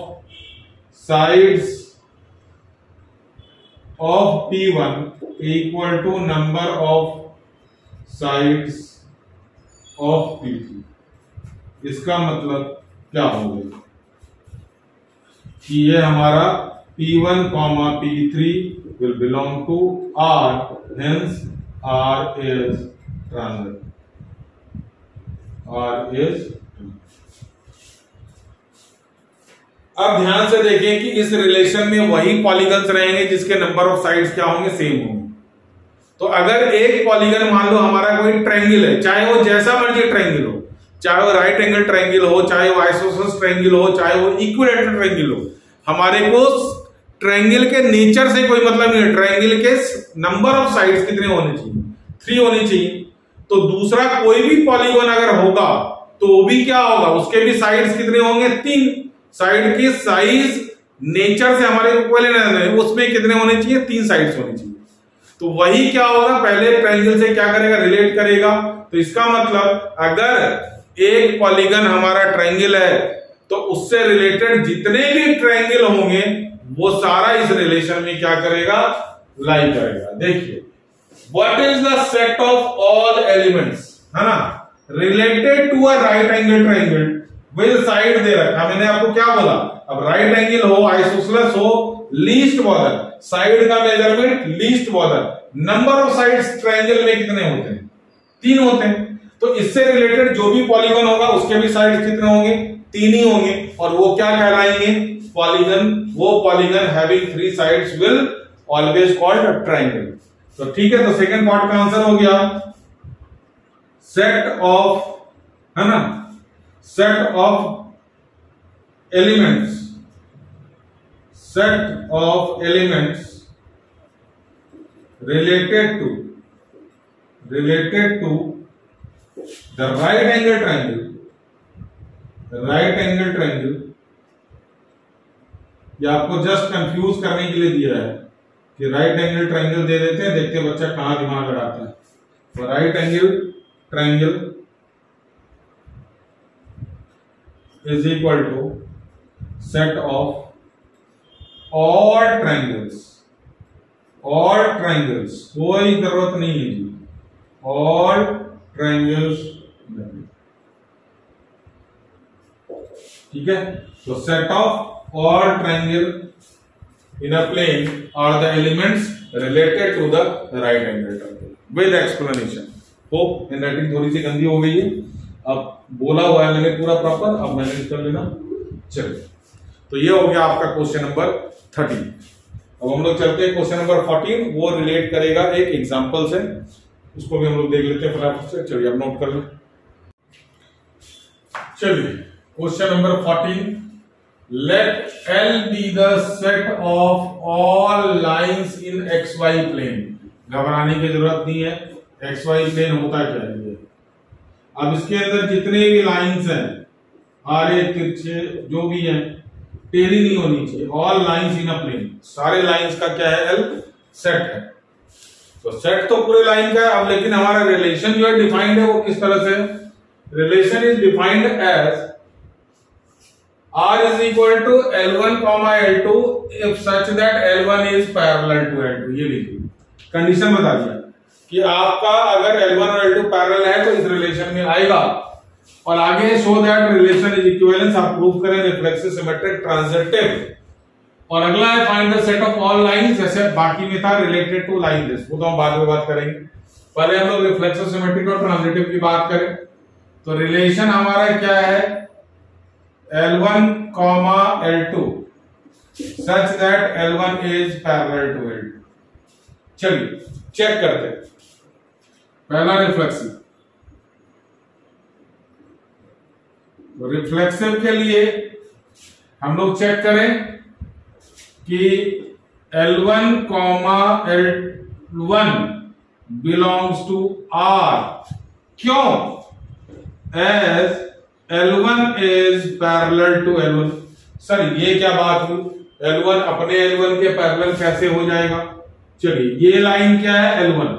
sides of P1 equal to number of sides of P3। इसका मतलब क्या हो गया कि ये हमारा P1, P3 will belong to R, hence R is transitive। R is। अब ध्यान से देखें कि इस रिलेशन में वही पॉलीगन्स रहेंगे जिसके नंबर ऑफ साइड्स क्या होंगे? सेम होंगे। तो अगर एक पॉलीगन मान लो हमारा कोई ट्रायंगल है, चाहे वो जैसा मर्जी ट्रायंगल हो, चाहे वो राइट एंगल ट्रायंगल हो, चाहे वो आइसोसेलेस ट्रायंगल हो, चाहे वो इक्विलैटरल ट्रायंगल हो, हमारे को ट्रायंगल के नेचर से कोई मतलब नहीं है। ट्रायंगल के नंबर ऑफ साइड्स कितने होने चाहिए? 3 होने चाहिए। तो दूसरा कोई भी पॉलीगन अगर होगा तो भी क्या होगा, उसके भी साइड्स कितने होंगे, 3। साइड की साइज नेचर से हमारे इक्विवेलेंट है, उसमें कितने होने चाहिए, 3 साइड्स होनी चाहिए। तो वही क्या होगा, पहले ट्रायंगल से क्या करेगा, रिलेट करेगा। तो इसका मतलब अगर एक पॉलीगन हमारा ट्रायंगल है तो उससे रिलेटेड जितने भी ट्रायंगल होंगे वो सारा इस रिलेशन में क्या करेगा, लाई करेगा। देखिए, what is the set of all elements, है ना, related to a right angle triangle with side दे रखा। मैंने आपको क्या बोला, अब राइट एंगल हो, आइसोसेलेस हो, लीस्ट बॉर्डर, साइड का measurement least border, number of sides triangle में कितने होते हैं, 3 होते हैं। तो इससे रिलेटेड जो भी पॉलीगन होगा उसके भी साइड कितने होंगे, 3 ही होंगे, और वो क्या कहलाएंगे, पॉलीगन। वो polygon having 3 sides will always called a triangle. तो ठीक है, तो सेकंड पार्ट का आंसर हो गया सेट ऑफ, है ना, set of elements, set of elements related to the right angle triangle, the right angle triangle, ये आपको जस्ट कंफ्यूज करने के लिए दिया है कि राइट एंगल ट्रायंगल दे देते हैं, देखते हैं बच्चा कहां दिमाग लगाता है। तो right angle triangle is equal to set of all triangles, all triangles, कोई जरूरत नहीं है जी, ऑल ट्रायंगल्स, ठीक है। तो set of all triangle in a plane are the elements related to the right angle triangle with explanation. Hope handwriting थोड़ी सी गंदी हो गई है, अब बोला हुआ है मैंने पूरा प्रॉपर, अब मैनेज कर लेना। चलिए, तो ये हो गया आपका क्वेश्चन नंबर 13। अब हम लोग चलते हैं क्वेश्चन नंबर 14, वो रिलेट करेगा एक एग्जांपल से, उसको भी हम लोग देख लेते हैं फटाफट से। चलिए, अब नोट कर लें। चलिए, question number 14, let L be the set of all lines in XY plane. घबराने की जरूरत नहीं है, XY प्लेन होता क्या है। अब इसके अंदर जितने भी लाइंस हैं, आरे तिरछे जो भी हैं, टेढ़ी नहीं होनी चाहिए। All lines in a plane, सारे लाइंस का क्या है, L सेट है। तो सेट तो पूरे लाइन का है। अब लेकिन हमारा रिलेशन जो है डिफाइंड है, वो किस तरह से, relation is defined as R is equal to L1, L2 if such that L1 is parallel to L2। ये लिखिए, कंडीशन बता दिया कि आपका अगर L1 और L2 पैरेलल है तो इस रिलेशन में आएगा। और आगे show that relation is equivalence, आप प्रूव करें रिफ्लेक्सिव, सिमेट्रिक, ट्रांजिटिव। और अगला है find the set of all lines, जैसे बाकी में था रिलेटेड टू लाइन दिस, वो तो हम बाद में बात करेंगे। पहले हम लोग रिफ्लेक्सिव, सिमेट्रिक और ट्रांजिटिव की बात करें। तो रिलेशन हमारा क्या है, L1, L2 such that L1 is parallel to L2। चलिए चेक करते हैं। पहला रिफ्लेक्सिव, तो रिफ्लेक्सिव के लिए हम लोग चेक करें कि L1, L1 belongs to R। क्यों? As L1 is parallel to L1। Sir ये क्या बात हुई, L1 अपने L1 के पैरेलल कैसे हो जाएगा। चलिए, ये लाइन क्या है, L1,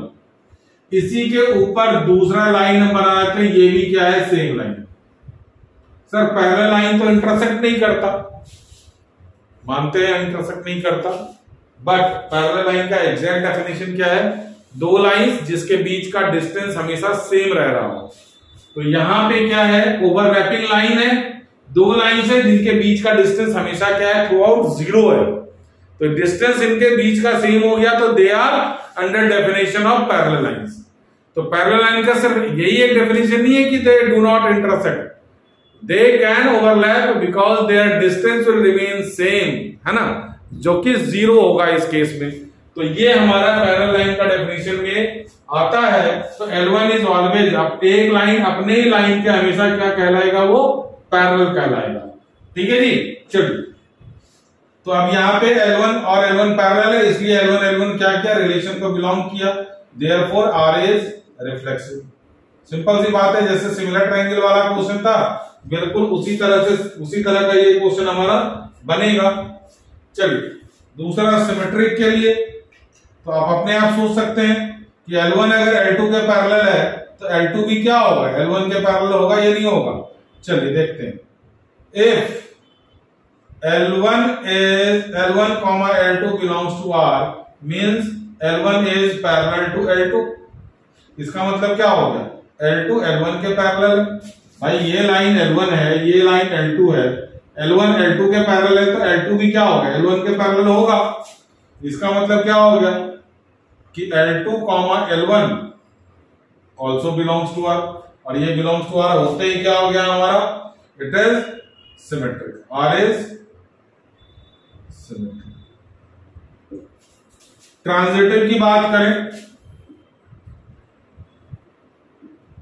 इसी के ऊपर दूसरा लाइन हम बनाते हैं, ये भी क्या है, same line. Sir parallel line तो इंटरसेक्ट नहीं करता, मानते हैं इंटरसेक्ट नहीं करता, बट पैरेलल लाइन का एग्जैक्ट डेफिनेशन क्या है, दो लाइंस जिसके बीच का डिस्टेंस हमेशा सेम रह रहा हो। तो यहां पे क्या है, ओवरलैपिंग लाइन है, दो लाइंस है जिनके बीच का डिस्टेंस हमेशा क्या है, थ्रू आउट 0 है। तो डिस्टेंस इनके बीच का सेम हो गया, तो they are under definition of parallel lines. तो पैरेलल लाइन का सिर्फ यही एक डेफिनेशन नहीं है कि they do not intersect, they can overlap because their distance will remain same, है ना, जो कि 0 होगा इस केस में। तो ये हमारा पैरेलल लाइन का डेफिनेशन में आता है। तो L1 इज ऑलवेज, अब एक लाइन अपने ही लाइन के हमेशा क्या कहलाएगा, वो पैरेलल कहलाएगा। ठीक है जी। चलिए, तो अब यहाँ पे L1 और L1 पैरेलल है, इसलिए L1 क्या क्या रिलेशन को बिलोंग किया, therefore R is reflexive. Simple सी बात है, जैसे सिमिलर ट्रायंगल वाला क्वेश्चन था बिल्कुल उसी तरह का ये क्वेश्चन हमारा बनेगा। चलिए दूसरा सिमेट्रिक के लिए, तो आप अपने आप सोच सकते हैं कि L1 अगर L2 के पैरेलल है तो L2 भी क्या होगा, L1 के पैरेलल होगा या नहीं होगा। चलिए देखते हैं। If L1 comma L2 belongs to R means L1 is parallel to L2। इसका मतलब क्या हो गया, L2 L1 के पैरेलल है। भाई ये लाइन L1 है, ये लाइन L2 है, L1 L2 के पैरेलल है तो L2 भी क्या होगा, L1 के पैरेलल होगा। इसका मतलब क्या हो गया कि L2 L1 also belongs to R, और ये belongs to R होते ही क्या हो गया हमारा, it is symmetric, R is symmetric. Transitive की बात करें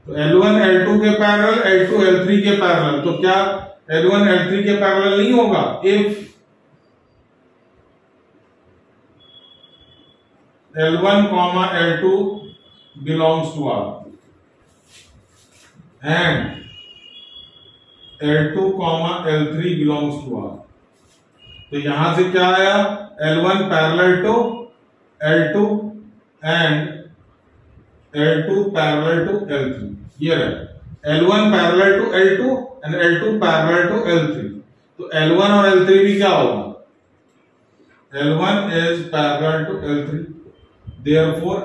तो L1 L2 के पैरेलल, L2 L3 के पैरेलल, तो क्या L1 L3 के पैरेलल नहीं होगा। If L1 L2 belongs to R and L2 L3 belongs to R, तो यहां से क्या आया, L1 parallel to L2 and L2 parallel to L3, ये रहा L1 parallel to L2 and L2 parallel to L3, तो L1 और L3 भी क्या होगा, L1 is parallel to L3, therefore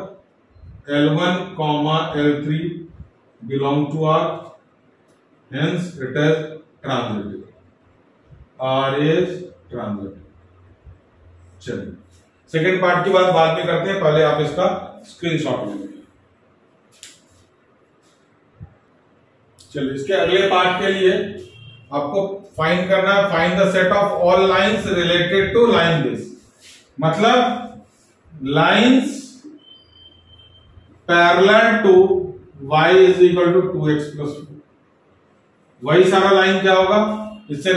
L1 L3 belong to R, hence it is transitive, R is transitive। चलिए second part की बात बाद में करते हैं, पहले आप इसका स्क्रीनशॉट ले लीजिए। चलिए इसके अगले पार्ट के लिए आपको फाइंड करना है, find the set of all lines related to line base, मतलब lines parallel to y is equal to 2x plus 4। वही सारा लाइन क्या होगा, इससे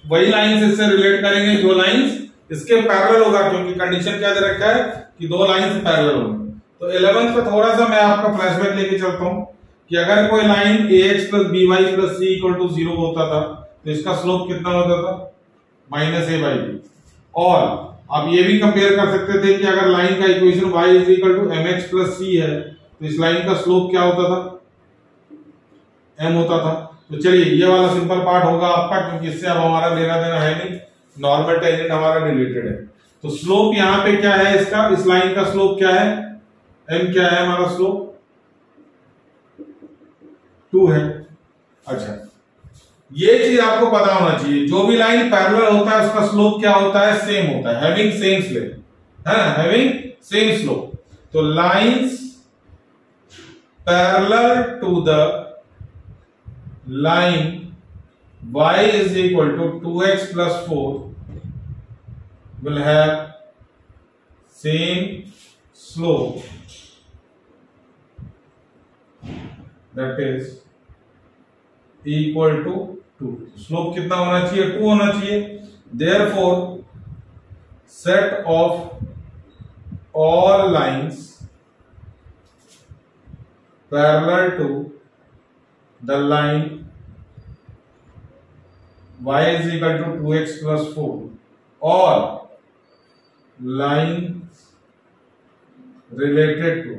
वही लाइंस इससे रिलेट करेंगे जो लाइंस इसके पैरेलल होगा, क्योंकि कंडीशन क्या दे रखा है कि दो लाइंस पैरेलल होंगे। तो 11th पे थोड़ा सा मैं आपका फ्लैशबैक लेके चलता हूं कि अगर कोई line ax plus by plus c equal to 0 होता था तो इसका स्लोप कितना होता था, -a/b। और आप ये भी कंपेयर कर सकते थे कि अगर लाइन का equation y is equal to mx plus c है तो इस लाइन का स्लोप क्या होता था, m होता था। तो चलिए ये वाला सिंपल पार्ट होगा आपका, क्योंकि इससे अब हमारा लेना देना है नहीं, नॉर्मल टेंजेंट हमारा रिलेटेड है। तो स्लोप यहाँ पे क्या है इसका, इस लाइन का स्लोप क्या है, m क्या है हमारा स्लोप 2 है। अच्छा ये चीज आपको पता होना चाहिए, जो भी लाइन पैरेलल होता है उसका स्लोप क्या होता है, सेम होता है, हैविंग सेम स्लोप है, हैविंग सेम स्लोप। तो lines parallel to the line y is equal to 2x plus 4 will have same slope, that is equal to 2। Slope कितना होना चाहिए, 2 होना चाहिए। therefore set of all lines parallel to the line y is equal to 2x plus 4 or lines related to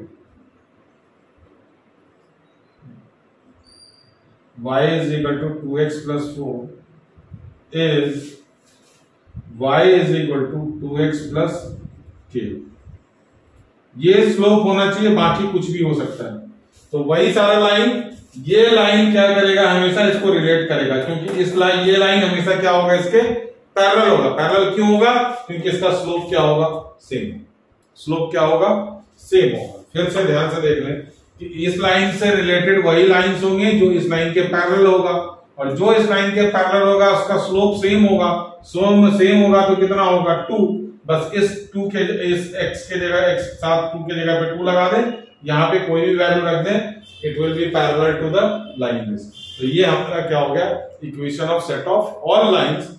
y is equal to 2x plus 4 is y is equal to 2x plus k। ये slope होना चाहिए, बाकी कुछ भी हो सकता है। तो वही सारा लाइन, ये लाइन क्या करेगा, हमेशा इसको रिलेट करेगा, क्योंकि इस लाइन, ये लाइन हमेशा क्या होगा, इसके पैरेलल होगा। पैरेलल क्यों होगा, क्योंकि इसका स्लोप क्या होगा, सेम। स्लोप क्या होगा, सेम होगा। फिर से ध्यान से देख लें कि इस लाइन से रिलेटेड वही लाइंस होंगे जो इस लाइन के पैरेलल होगा, और जो इस लाइन के पैरेलल होगा उसका स्लोप सेम होगा। सेम होगा तो कितना होगा, 2। बस इस 2 के, इस x के जगह, x साथ 2 के जगह पे 2 लगा दें, यहाँ पे कोई भी वैल्यू रख दें, it will be parallel to the line base. तो ये हमारा क्या हो गया, equation of set of all lines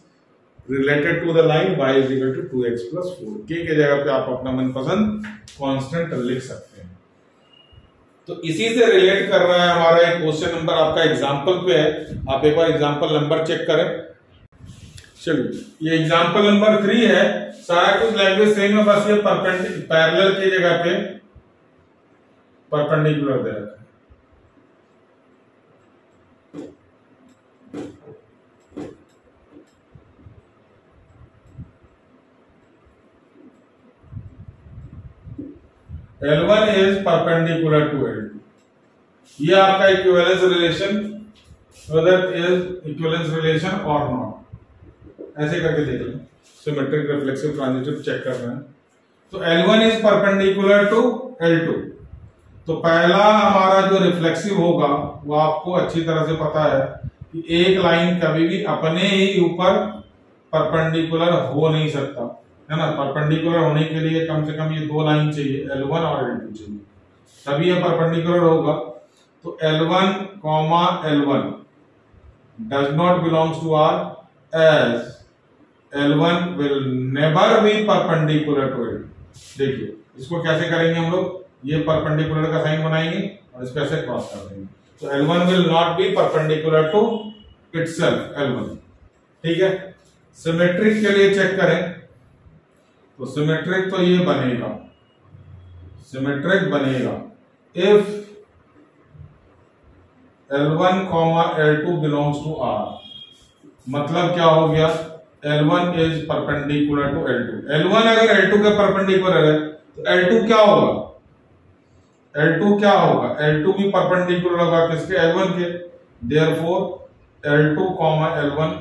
related to the line y is equal to 2x plus 4। k के जगह पे आप अपना मनपसंद कांस्टेंट लिख सकते हैं। तो इसी से रिलेट कर रहा है हमारा एक क्वेश्चन नंबर आपका एग्जाम्पल पे है, आप एक बार एग्जाम्पल नंबर चेक करें। चलिए ये एग्जाम्पल नंबर 3 है, सारा कुछ लैंग्वेज सेम है, बस ये पैरेलल की जगह पे परपेंडिकुलर दे रखा है। L1 is perpendicular to L2. ये आपका equivalence relation, whether it is equivalence relation or not, ऐसे करके देख लें। सिमेट्रिक रिफ्लेक्सिव ट्रांजिटिव चेक कर रहे हैं। तो L1 is perpendicular to L2। तो पहला हमारा जो रिफ्लेक्सिव होगा वो आपको अच्छी तरह से पता है कि एक लाइन कभी भी अपने ही ऊपर परपेंडिकुलर हो नहीं सकता, है ना। परपेंडिकुलर होने के लिए कम से कम ये दो लाइन चाहिए, L1 और L2 चाहिए, तभी ये परपेंडिकुलर होगा। तो L1, L1 does not belongs to R as L1 will never be perpendicular to L2। देखिए इसको कैसे करेंगे हम लोग, ये परपेंडिकुलर का साइन बनाएंगे और इसको ऐसे क्रॉस कर देंगे। तो L1 will not be perpendicular to itself, L1, ठीक है। सिमेट्रिक के लिए चेक करें तो सिमेट्रिक तो ये बनेगा, सिमेट्रिक बनेगा if L1, L2 belongs to R। मतलब क्या हो गया, L1 is perpendicular to L2। L1 अगर L2 के परपेंडिकुलर है तो L2 क्या होगा, L2 क्या होगा, L2 भी परपेंडिकुलर होगा किसके, L1 के। Therefore L2, L1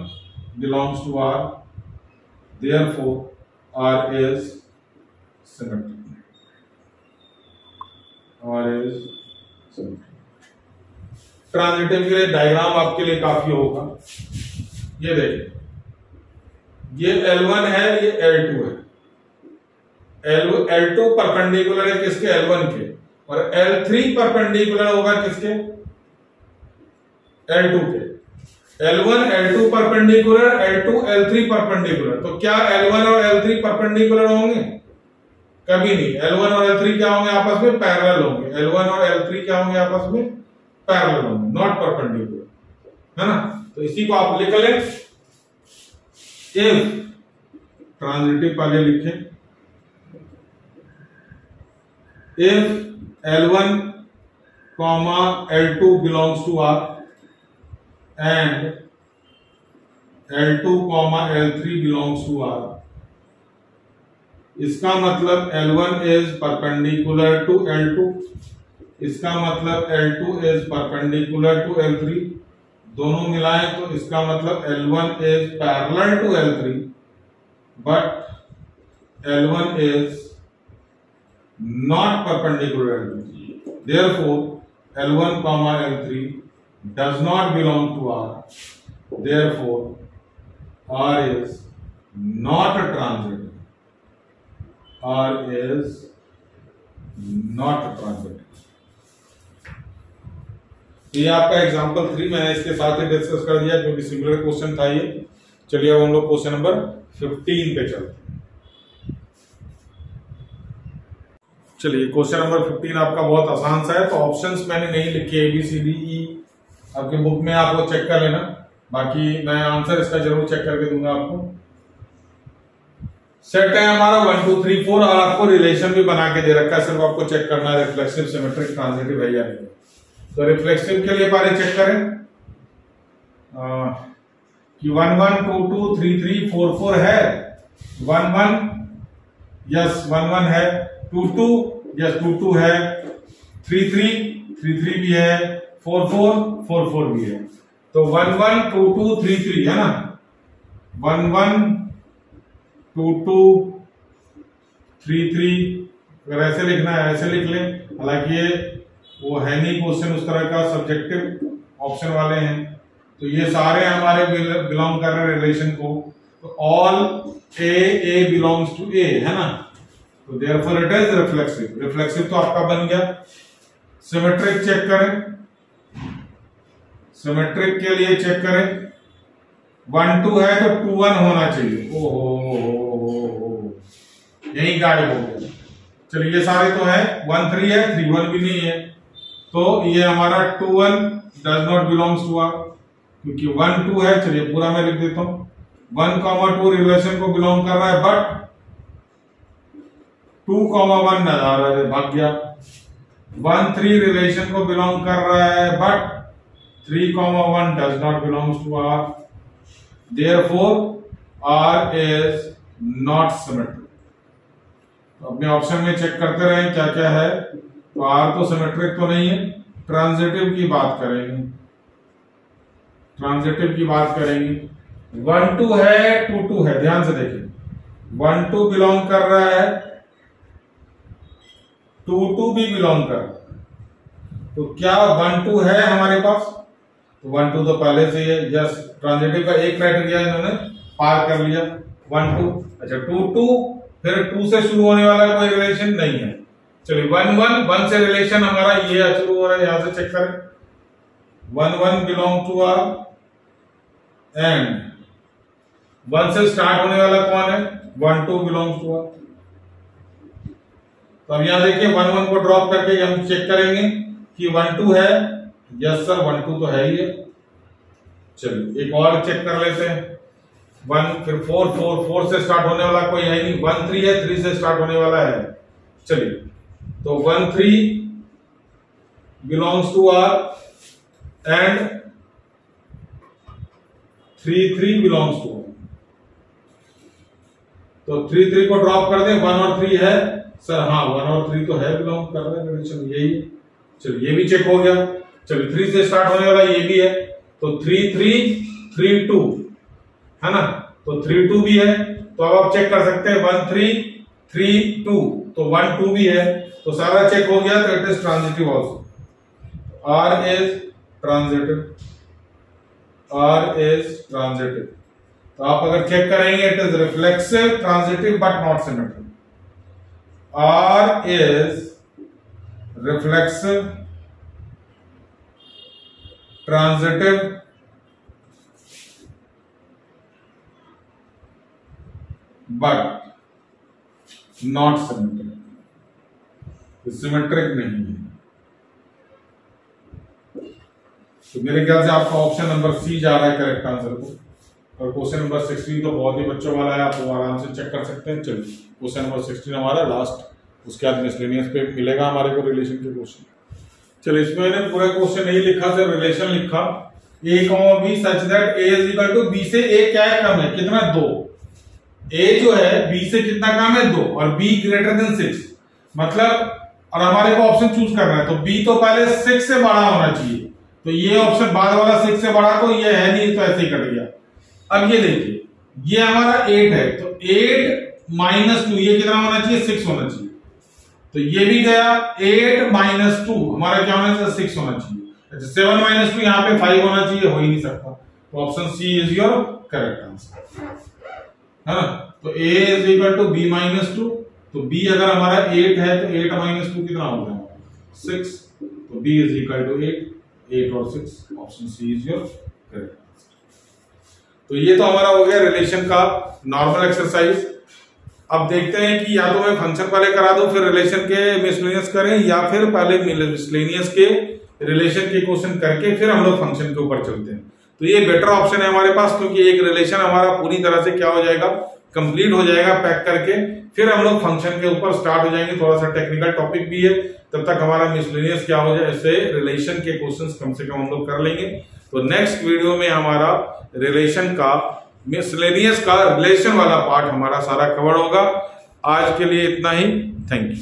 belongs to R, therefore R is symmetric, R is symmetric। Transitive के लिए डायग्राम आपके लिए काफी होगा। ये देखिए, ये L1 है, ये L2 है। L2 परपेंडिकुलर है किसके, L1 के, और L3 परपेंडिकुलर होगा किसके, L2 के। L1 L2 perpendicular, L2 L3 perpendicular. तो क्या L1 और L3 परपेंडिकुलर होंगे, कभी नहीं। L1 और L3 क्या होंगे, आपस में पैरेलल होंगे। L1 और L3 क्या होंगे, आपस में पैरेलल होंगे, नॉट परपेंडिकुलर, है ना। तो इसी को आप लिख लें, इफ ट्रांजिटिव पहले लिखें, if L1, L2 belongs to R and L2, L3 belongs to R। इसका मतलब L1 is perpendicular to L2, इसका मतलब L2 is perpendicular to L3, दोनों मिलाएं तो इसका मतलब L1 is parallel to L3 but L1 is not perpendicular to L3। Therefore L1, L3 does not belong to R, therefore R is not a transitive, R is not a transitive। ये आपका example 3 मैंने इसके साथ ही discuss कर दिया क्योंकि similar question था ये। चलिए अब हम लोग क्वेश्चन नंबर 15 पे चलते हैं। चलिए क्वेश्चन नंबर 15 आपका बहुत आसान सा है, तो ऑप्शंस मैंने नहीं लिखे ABCDE, आपके बुक में आप वो चेक कर लेना, बाकी मैं आंसर इसका जरूर चेक करके दूंगा आपको। सेट है हमारा 1 2 3 4 और आपको रिलेशन भी बना के दे रखा है, सिर्फ आपको चेक करना है रिफ्लेक्सिव, सिमेट्रिक, ट्रांजिटिव है या नहीं। तो रिफ्लेक्सिव के लिए पहले चेक करें कि 1 1 2 2 3 3 4 4 है, 1 1 यस 1 1 है, 2 2 यस 2 2 है, 3 3 3 3 भी है, 4 4 4 4 भी है। तो 1 1 2 2 3 3 है ना, 1 1 2 2 3 3, अगर ऐसे लिखना है ऐसे लिख लें, हालांकि ये वो है नहीं क्वेश्चन उस तरह का, सब्जेक्टिव ऑप्शन वाले हैं। तो ये सारे हमारे बिलोंग कर रहे हैं रिलेशन को, तो ऑल ए बिलोंग्स टू ए, है ना। तो therefore it is reflexive. Reflexive तो आपका बन गया। सिमेट्रिक चेक करें, सिमेट्रिक के लिए चेक करें, 1 2 है तो 2 1 होना चाहिए। ओहो, यही गायब हो गया। चलिए ये सारे तो है, 1 3 है, 3 1 भी नहीं है, तो ये हमारा 2 1 does not belongs to R, क्योंकि 1 2 है। चलिए पूरा मैं लिख देता हूं। 1 2 रिलेशन को बिलोंग कर रहा है, बट 2 1 भाग गया। 1 3 रिलेशन को बिलोंग कर रहा है, but 3 1 does not belongs to R. Therefore R is not symmetric. तो अपने ऑप्शन में चेक करते रहें क्या क्या है। तो आर तो सिमेट्रिक तो नहीं है। ट्रांजिटिव की बात करेंगे, ट्रांजिटिव की बात करेंगे। 1 2 है, 2 2 है, ध्यान से देखिए। 1 2 बिलोंग कर रहा है, 2 2 भी बिलोंग कर रहा है। तो क्या 1 2 है हमारे पास? तो 1 2 तो पहले से ही है। यस, ट्रांजिटिव का एक क्राइटेरिया इन्होंने पार कर लिया। 1 2, अच्छा 2 2, फिर 2 से शुरू होने वाला कोई रिलेशन नहीं है। चलिए 1 1, 1 से रिलेशन हमारा ये शुरू हो रहा है, यहां से चेक करें। 1 1 बिलोंग टू आर एंड 1 से स्टार्ट होने वाला कौन है? 1 2 बिलोंग्स टू आर। तो अब यहां देखिए 1 1 को ड्रॉप करके हम चेक करेंगे कि 1 2 है। यस सर, 1 2 तो है ही है। चलिए एक और चेक कर लेते हैं। 1 फिर 4 4, 4 से स्टार्ट होने वाला कोई है नहीं। 1 3 है, 3 से स्टार्ट होने वाला है। चलिए तो 1 3 belongs to R and 3 3 belongs to R. तो 3 3 को ड्रॉप कर दें। 1 और 3 है सर, हाँ 1 और 3 तो है, बिलोंग कर रहे हैं रिलेशन, यही है। चलिए ये भी चेक हो गया। चलिए 3 से स्टार्ट होने वाला ये भी है। तो 3 3 3 2 है ना, तो 3 2 भी है। तो अब आप चेक कर सकते हैं 1 3 3 2, तो 1 2 भी है। तो सारा चेक हो गया। तो it is transitive also. R is transitive, R is transitive. तो आप अगर चेक करेंगे it is reflexive, transitive but not symmetric. R is reflexive, transitive but not symmetric, symmetric नहीं है। तो मेरे ख्याल से आपका ऑप्शन नंबर सी जा रहा है करेक्ट आंसर को। और क्वेश्चन नंबर 16 तो बहुत ही बच्चों वाला है, आप वो आराम से चेक कर सकते हैं। चलिए क्वेश्चन नंबर 16 हमारा लास्ट, उसके बाद मिसलेनियस पे मिलेगा हमारे को रिलेशन के क्वेश्चन। चलिए इसमें मैंने पूरा क्वेश्चन नहीं लिखा, सिर्फ रिलेशन लिखा। a, b such that a is equal to b से a क्या है, कम है, कितना 2। a जो है b से कितना कम है 2 और b ग्रेटर देन 6, मतलब और हमारे को ऑप्शन चूज करना है। तो b तो पहले 6 से बड़ा होना चाहिए, तो ये ऑप्शन बाद वाला 6 से बड़ा, तो ये है नहीं, तो ऐसे ही कट गया। अब ये देखिए ये हमारा 8 है, तो 8 माइनस 2 ये कितना होना चाहिए, 6 होना चाहिए। तो ये भी गया 8 माइनस 2 हमारा क्या होना चाहिए, 6 होना चाहिए। 7 माइनस 2 यहाँ पे 5 होना चाहिए, हो ही नहीं सकता। तो option C is your correct answer, है ना। तो a is equal to b minus 2, तो b अगर हमारा 8 है तो 8 माइनस 2 कितना हो गया, 6। तो b इज इक्वल टू 8 और 6, option C is your correct answer. तो ये तो हमारा हो गया रिलेशन का नॉर्मल एक्सरसाइज। अब देखते हैं कि या तो मैं फंक्शन पहले करा दूं फिर रिलेशन के मिसलेनियस करें, या फिर पहले मिसलेनियस के रिलेशन के क्वेश्चन करके फिर हम लोग फंक्शन के ऊपर चलते हैं। तो ये बेटर ऑप्शन है हमारे पास, क्योंकि एक रिलेशन हमारा पूरी तरह से क्या हो जाएगा, कंप्लीट हो जाएगा पैक करके, फिर हम लोग फंक्शन के ऊपर स्टार्ट हो जाएंगे। थोड़ा सा टेक्निकल टॉपिक भी है, तब तक हमारा मिसलेनियस क्या हो जाए, ऐसे रिलेशन के क्वेश्चंस कम से कम हम लोग कर लेंगे। तो नेक्स्ट वीडियो में हमारा रिलेशन का, मिसलेनियस का रिलेशन वाला पार्ट हमारा सारा कवर होगा। आज के लिए इतना ही, थैंक यू।